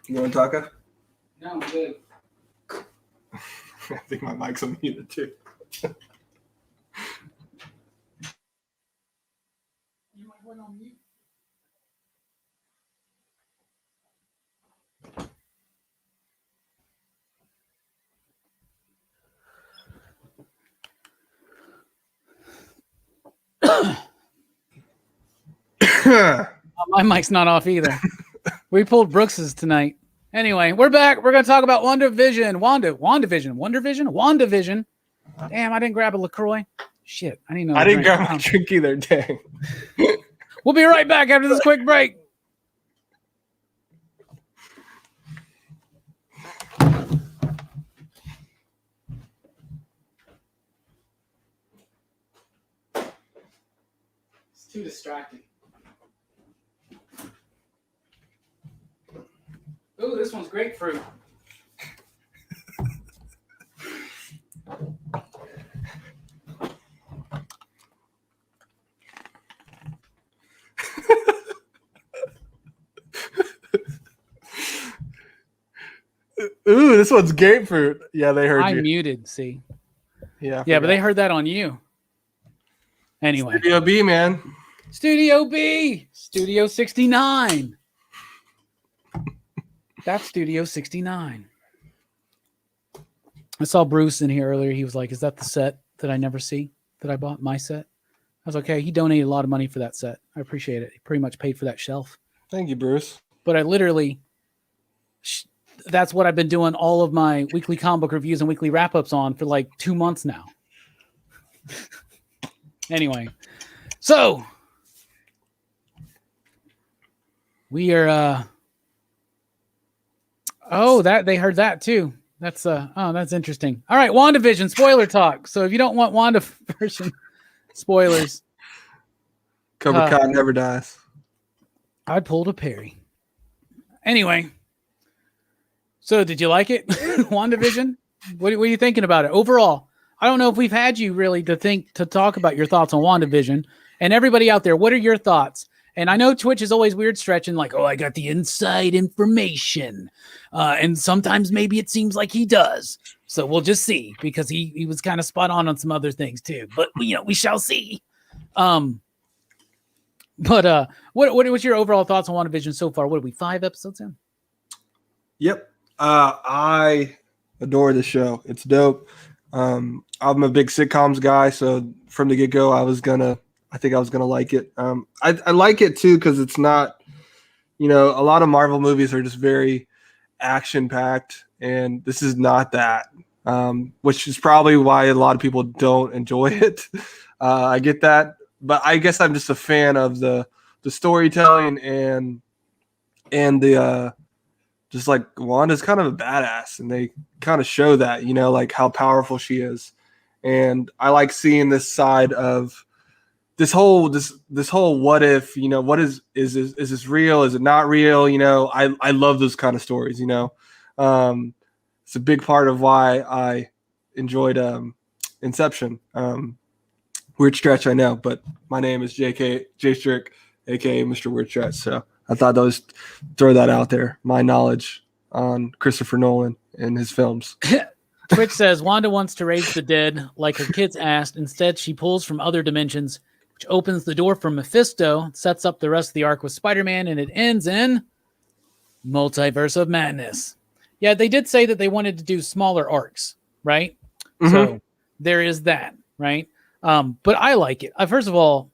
Speaker 2: You want to talk?
Speaker 1: No, I'm good.
Speaker 2: I think my mic's unmuted too.
Speaker 1: You might want on mute. My mic's not off either. We pulled Brooks's tonight. Anyway, we're back. We're going to talk about WandaVision. WandaVision. Damn, I didn't grab a LaCroix. Shit, I didn't know.
Speaker 2: I didn't grab my drink either. Dang.
Speaker 1: We'll be right back after this quick break. It's too distracting. Ooh, this one's grapefruit.
Speaker 2: Ooh, this one's grapefruit. Yeah, they heard
Speaker 1: I
Speaker 2: you.
Speaker 1: muted. See.
Speaker 2: Yeah.
Speaker 1: Yeah, but they heard that on you. Anyway.
Speaker 2: Studio B, man.
Speaker 1: Studio B. Studio 69. That's Studio 69. I saw Bruce in here earlier. He was like, is that the set that I never see that I bought? My set? I was like, okay, he donated a lot of money for that set. I appreciate it. He pretty much paid for that shelf.
Speaker 2: Thank you, Bruce.
Speaker 1: But I literally, that's what I've been doing all of my weekly comic book reviews and weekly wrap-ups on for like 2 months now. Anyway, so we are, that they heard that too. That's that's interesting. All right, WandaVision spoiler talk. So if you don't want WandaVision spoilers,
Speaker 2: Cobra Kai never dies.
Speaker 1: I pulled a Perry. Anyway, so did you like it, WandaVision? What are you thinking about it overall? I don't know if we've had you really to talk about your thoughts on WandaVision. And everybody out there, what are your thoughts? And I know Twitch is always weird stretching like, oh, I got the inside information. And sometimes maybe it seems like he does. So we'll just see, because he was kind of spot on some other things too. But, we shall see. What was your overall thoughts on WandaVision so far? What are we, 5 episodes in?
Speaker 2: Yep. I adore the show. It's dope. I'm a big sitcoms guy, so from the get-go, I think I was gonna like it. I like it too because it's not, a lot of Marvel movies are just very action-packed, and this is not that, which is probably why a lot of people don't enjoy it. I get that, but I guess I'm just a fan of the storytelling and the just like Wanda's kind of a badass, and they kind of show that, like how powerful she is, and I like seeing this side of this whole what if, what is this real? Is it not real? I love those kind of stories, it's a big part of why I enjoyed Inception. Weird stretch, I know, but my name is J-Strick, aka Mr. Weird Stretch. So I thought I was throw that out there. My knowledge on Christopher Nolan and his films.
Speaker 1: Twitch says Wanda wants to raise the dead like her kids asked. Instead, she pulls from other dimensions, which opens the door for Mephisto, sets up the rest of the arc with Spider-Man, and it ends in Multiverse of Madness. Yeah, they did say that they wanted to do smaller arcs, right? Mm-hmm. So there is that, right? But I like it. First of all,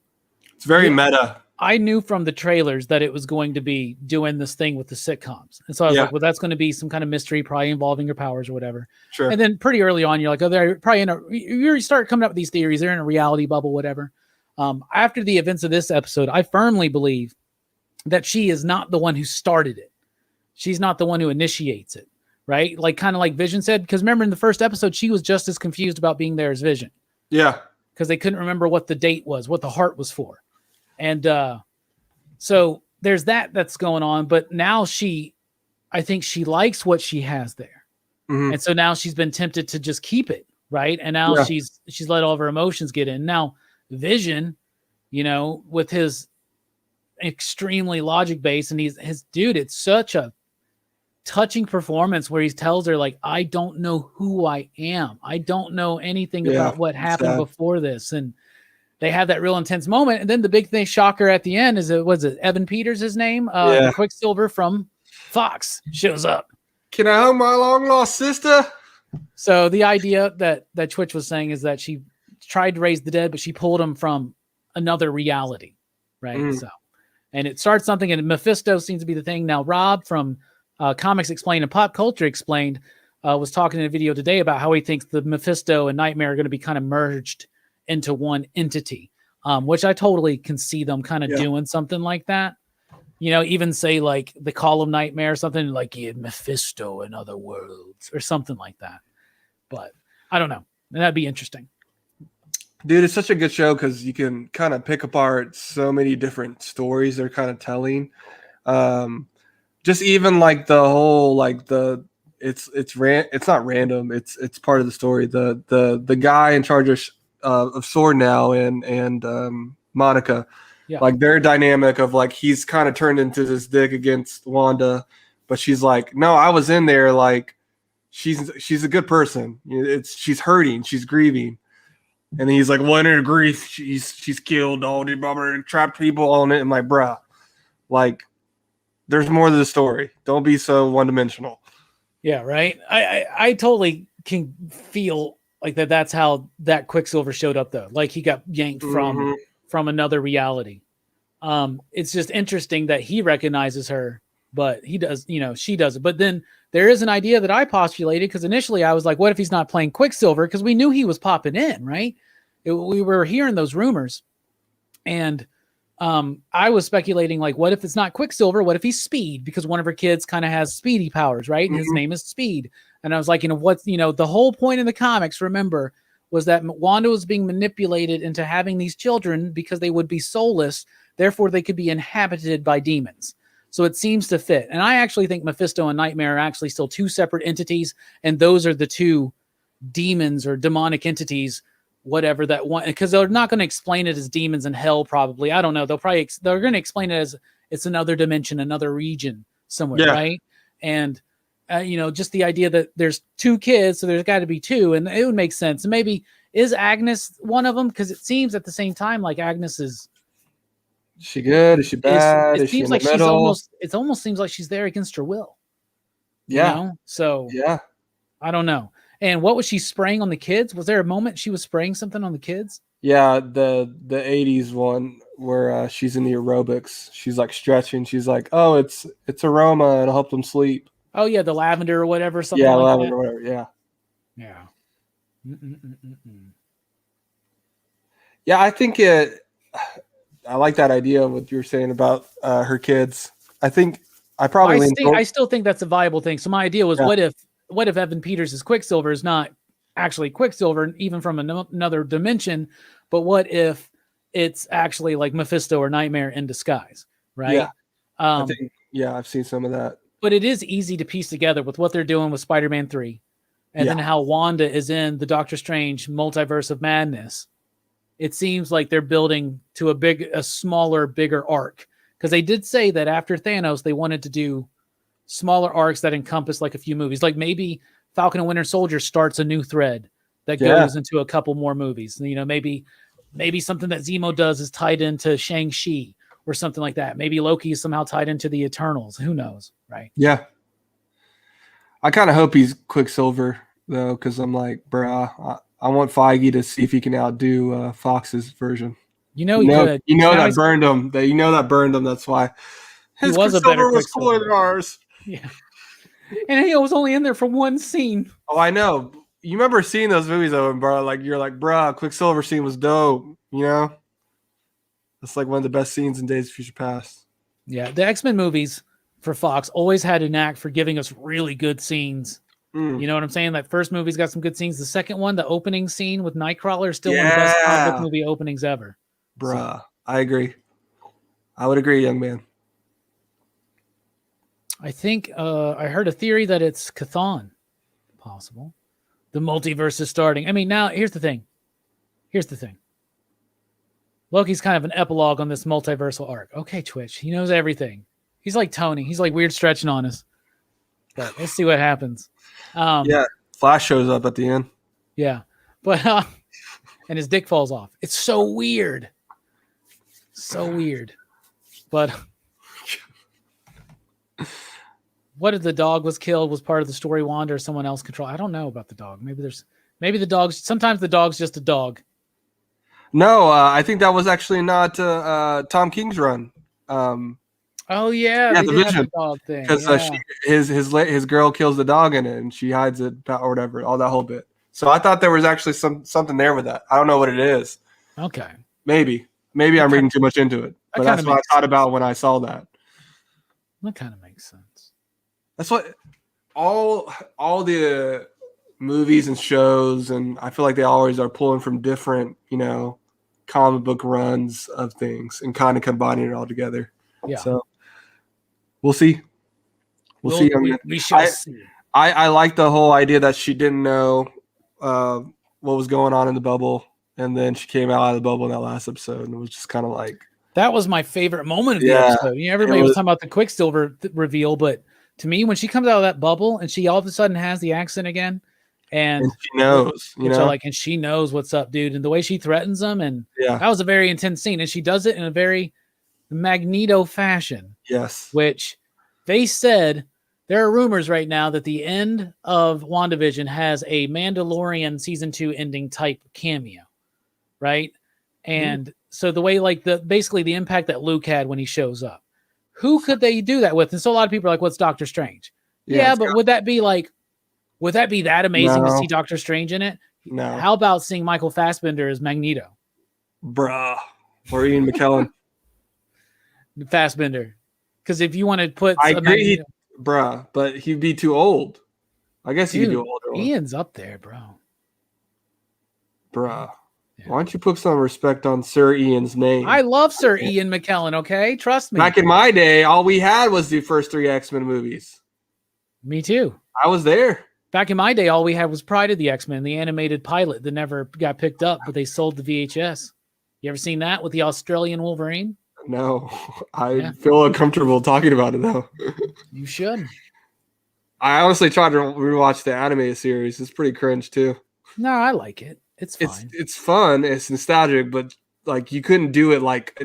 Speaker 2: it's very meta.
Speaker 1: I knew from the trailers that it was going to be doing this thing with the sitcoms. And so I was like, well, that's going to be some kind of mystery, probably involving your powers or whatever.
Speaker 2: Sure.
Speaker 1: And then pretty early on, you're like, oh, they're probably you start coming up with these theories. They're in a reality bubble, whatever. After the events of this episode, I firmly believe that she is not the one who started it. She's not the one who initiates it, right? Like kind of like Vision said, because remember in the first episode, she was just as confused about being there as Vision.
Speaker 2: Yeah.
Speaker 1: Because they couldn't remember what the date was, what the heart was for. And so there's that's going on. But now I think she likes what she has there. Mm-hmm. And so now she's been tempted to just keep it, right? And now she's let all of her emotions get in. Now Vision, with his extremely logic based, and his dude, it's such a touching performance where he tells her, like, I don't know who I am. I don't know anything about what happened before this. And they have that real intense moment. And then the big thing, shocker at the end, is was it Evan Peters, his name? The Quicksilver from Fox shows up.
Speaker 2: Can I hug my long lost sister?
Speaker 1: So the idea that Twitch was saying is that she tried to raise the dead, but she pulled him from another reality, right? Mm. So, and it starts something, and Mephisto seems to be the thing. Now, Rob from Comics Explained and Pop Culture Explained was talking in a video today about how he thinks the Mephisto and Nightmare are going to be kind of merged into one entity, which I totally can see them kind of doing something like that. Even say like the Call of Nightmare or something like Mephisto in other worlds or something like that. But I don't know. That'd be interesting.
Speaker 2: Dude, it's such a good show because you can kind of pick apart so many different stories they're kind of telling. Just even like the whole like it's not random. It's part of the story. The guy in charge of Sword now and Monica, like their dynamic of like he's kind of turned into this dick against Wanda, but she's like, no, I was in there like she's a good person. She's hurting, she's grieving. And then he's like, well, in her grief, she's killed all the bomber and trapped people on it. And my bruh, like, there's more to the story. Don't be so one-dimensional.
Speaker 1: Yeah, right. I totally can feel like that's how that Quicksilver showed up, though. Like he got yanked from another reality. It's just interesting that he recognizes her, but he does, she doesn't. But then there is an idea that I postulated, because initially I was like, what if he's not playing Quicksilver? Because we knew he was popping in, right? We were hearing those rumors. And I was speculating, like, what if it's not Quicksilver? What if he's Speed? Because one of her kids kind of has speedy powers, right? And his name is Speed. And I was like, the whole point in the comics, remember, was that Wanda was being manipulated into having these children because they would be soulless. Therefore, they could be inhabited by demons. So it seems to fit. And I actually think Mephisto and Nightmare are actually still two separate entities. And those are the two demons or demonic entities, whatever that one, because they're not going to explain it as demons in hell, probably. I don't know. They're going to explain it as it's another dimension, another region somewhere, right? And, just the idea that there's two kids, so there's got to be two, and it would make sense. And maybe is Agnes one of them? Because it seems at the same time like Agnes is
Speaker 2: she good? Is she bad?
Speaker 1: It seems like she's almost. It almost seems like she's there against her will.
Speaker 2: Yeah.
Speaker 1: So
Speaker 2: yeah,
Speaker 1: I don't know. And what was she spraying on the kids? Was there a moment she was spraying something on the kids?
Speaker 2: Yeah, the 80s one where she's in the aerobics. She's like stretching. She's like, oh, it's aroma. It'll help them sleep.
Speaker 1: Oh yeah, the lavender or whatever. Something
Speaker 2: yeah,
Speaker 1: like
Speaker 2: lavender
Speaker 1: that.
Speaker 2: or whatever. Yeah.
Speaker 1: Yeah.
Speaker 2: Yeah, I think I like that idea of what you were saying about her kids. I think I probably
Speaker 1: I still think that's a viable thing. So my idea was, what if Evan Peters' Quicksilver is not actually Quicksilver, even from another dimension, but what if it's actually like Mephisto or Nightmare in disguise, right?
Speaker 2: Yeah, I think, I've seen some of that.
Speaker 1: But it is easy to piece together with what they're doing with Spider-Man 3, and then how Wanda is in the Doctor Strange multiverse of madness. It seems like they're building to a smaller, bigger arc. Because they did say that after Thanos, they wanted to do smaller arcs that encompass like a few movies. Like maybe Falcon and Winter Soldier starts a new thread that goes into a couple more movies. Maybe something that Zemo does is tied into Shang-Chi or something like that. Maybe Loki is somehow tied into the Eternals. Who knows, right?
Speaker 2: Yeah. I kind of hope he's Quicksilver, though, because I'm like, bruh, I want Feige to see if he can outdo Fox's version.
Speaker 1: He could.
Speaker 2: That burned him. That burned him. That's why his Quicksilver was cooler than ours.
Speaker 1: Yeah, and he was only in there for one scene.
Speaker 2: Oh, I know. You remember seeing those movies of him, bro? Like you're like, bruh, Quicksilver scene was dope. It's like one of the best scenes in Days of Future Past.
Speaker 1: Yeah, the X-Men movies for Fox always had a knack for giving us really good scenes. You know what I'm saying? That first movie's got some good scenes. The second one, the opening scene with Nightcrawler, is still one of the best comic book movie openings ever.
Speaker 2: Bruh, I agree. I would agree, young man.
Speaker 1: I think I heard a theory that it's Chthon. Possible. The multiverse is starting. I mean, now, here's the thing. Loki's kind of an epilogue on this multiversal arc. Okay, Twitch. He knows everything. He's like Tony. He's like weird stretching on us. But let's see what happens.
Speaker 2: Flash shows up at the end.
Speaker 1: Yeah. But and his dick falls off. It's so weird. But what if the dog was killed was part of the story Wanda or someone else control? I don't know about the dog. Maybe the dog's sometimes the dog's just a dog.
Speaker 2: No, I think that was actually not Tom King's run.
Speaker 1: Oh yeah,
Speaker 2: the Vision
Speaker 1: the dog thing.
Speaker 2: Because his girl kills the dog in it and she hides it or whatever, all that whole bit. So I thought there was actually something there with that. I don't know what it is.
Speaker 1: Okay.
Speaker 2: Maybe I'm reading too much into it, but that's what I thought about when I saw that.
Speaker 1: That kind of makes sense.
Speaker 2: That's what all the movies and shows, and I feel like they always are pulling from different, comic book runs of things and kind of combining it all together.
Speaker 1: Yeah.
Speaker 2: So we'll see. We'll see.
Speaker 1: We shall see.
Speaker 2: I like the whole idea that she didn't know what was going on in the bubble, and then she came out of the bubble in that last episode, and it was just kind of like
Speaker 1: that was my favorite moment of the episode. Everybody was talking about the Quicksilver reveal, but to me, when she comes out of that bubble and she all of a sudden has the accent again, and
Speaker 2: she knows, you know,
Speaker 1: and she knows what's up, dude, and the way she threatens them, and
Speaker 2: yeah,
Speaker 1: that was a very intense scene, and she does it in a very Magneto fashion.
Speaker 2: yes,
Speaker 1: Which they said there are rumors right now that the end of WandaVision has a Mandalorian season 2 ending type cameo, right? And so the way, like, basically the impact that Luke had when he shows up, who could they do that with? And so a lot of people are like, what's Doctor Strange? Yeah, but would that be that amazing to see Doctor Strange in it?
Speaker 2: No.
Speaker 1: How about seeing Michael Fassbender as Magneto?
Speaker 2: Bruh. Or Ian McKellen.
Speaker 1: Fassbender. Because if you want to put...
Speaker 2: I agree, but he'd be too old. I guess he could do older one.
Speaker 1: Ian's up there, bro.
Speaker 2: Bruh. Yeah. Why don't you put some respect on Sir Ian's name?
Speaker 1: I love Sir Ian McKellen, okay? Trust me.
Speaker 2: Back in my day, all we had was the first 3 X-Men movies.
Speaker 1: Me too.
Speaker 2: I was there.
Speaker 1: Back in my day, all we had was Pride of the X-Men, the animated pilot that never got picked up, but they sold the VHS. You ever seen that with the Australian Wolverine?
Speaker 2: No. I feel uncomfortable talking about it, though.
Speaker 1: You should.
Speaker 2: I honestly tried to rewatch the animated series. It's pretty cringe, too.
Speaker 1: No, I like it. It's fine.
Speaker 2: It's fun. It's nostalgic, but like you couldn't do it like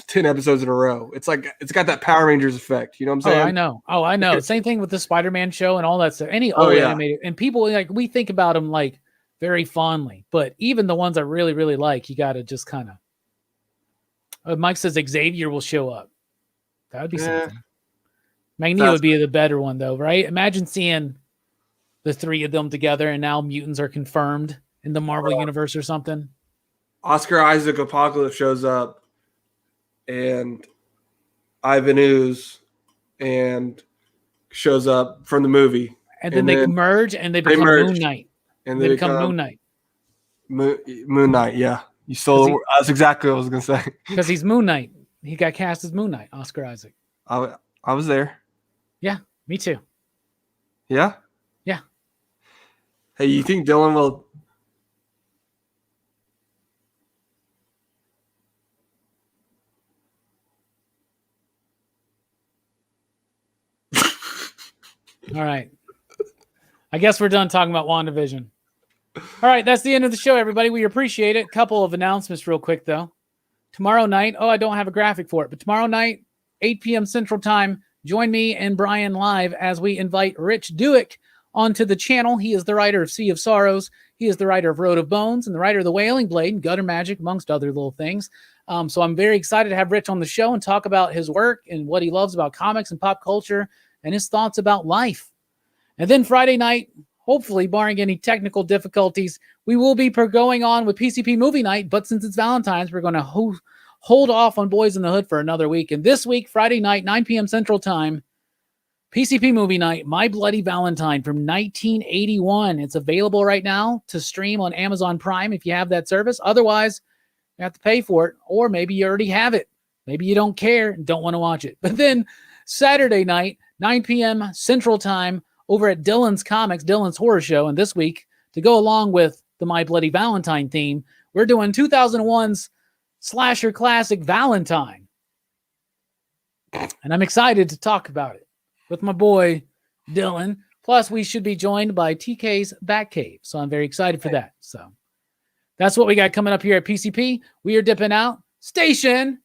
Speaker 2: 10 episodes in a row. It's like it's got that Power Rangers effect. You know what I'm saying?
Speaker 1: Oh, I know. Same thing with the Spider-Man show and all that stuff. Any old animated, and people like we think about them like very fondly, but even the ones I really, really like, you got to just kind of. Mike says Xavier will show up. That would be something. Magneto would be the better one, though, right? Imagine seeing the 3 of them together, and now mutants are confirmed in the Marvel universe or something.
Speaker 2: Oscar Isaac Apocalypse shows up, and Ivan Ooze and shows up from the movie.
Speaker 1: And then they merge, and they become Moon Knight.
Speaker 2: And they become
Speaker 1: Moon Knight.
Speaker 2: Moon Knight, yeah. You stole the word. That's exactly what I was going to say.
Speaker 1: Because he's Moon Knight. He got cast as Moon Knight, Oscar Isaac.
Speaker 2: I was there.
Speaker 1: Yeah, me too.
Speaker 2: Yeah?
Speaker 1: Yeah.
Speaker 2: Hey, you think Dylan will...
Speaker 1: All right. I guess we're done talking about WandaVision. All right, that's the end of the show, everybody. We appreciate it. Couple of announcements real quick, though. Tomorrow night, I don't have a graphic for it, but tomorrow night, 8 p.m. Central Time, join me and Brian live as we invite Rich Duick onto the channel. He is the writer of Sea of Sorrows. He is the writer of Road of Bones and the writer of The Wailing Blade and Gutter Magic, amongst other little things. So I'm very excited to have Rich on the show and talk about his work and what he loves about comics and pop culture and his thoughts about life. And then Friday night, hopefully, barring any technical difficulties, we will be going on with PCP Movie Night. But since it's Valentine's, we're going to hold off on Boys in the Hood for another week. And this week, Friday night, 9 p.m. Central Time, PCP Movie Night, My Bloody Valentine from 1981. It's available right now to stream on Amazon Prime if you have that service. Otherwise, you have to pay for it. Or maybe you already have it. Maybe you don't care and don't want to watch it. But then Saturday night, 9 p.m. Central Time, over at Dylan's Comics, Dylan's Horror Show. And this week, to go along with the My Bloody Valentine theme, we're doing 2001's slasher classic Valentine. And I'm excited to talk about it with my boy, Dylan. Plus, we should be joined by TK's Batcave. So I'm very excited for that. So that's what we got coming up here at PCP. We are dipping out. Station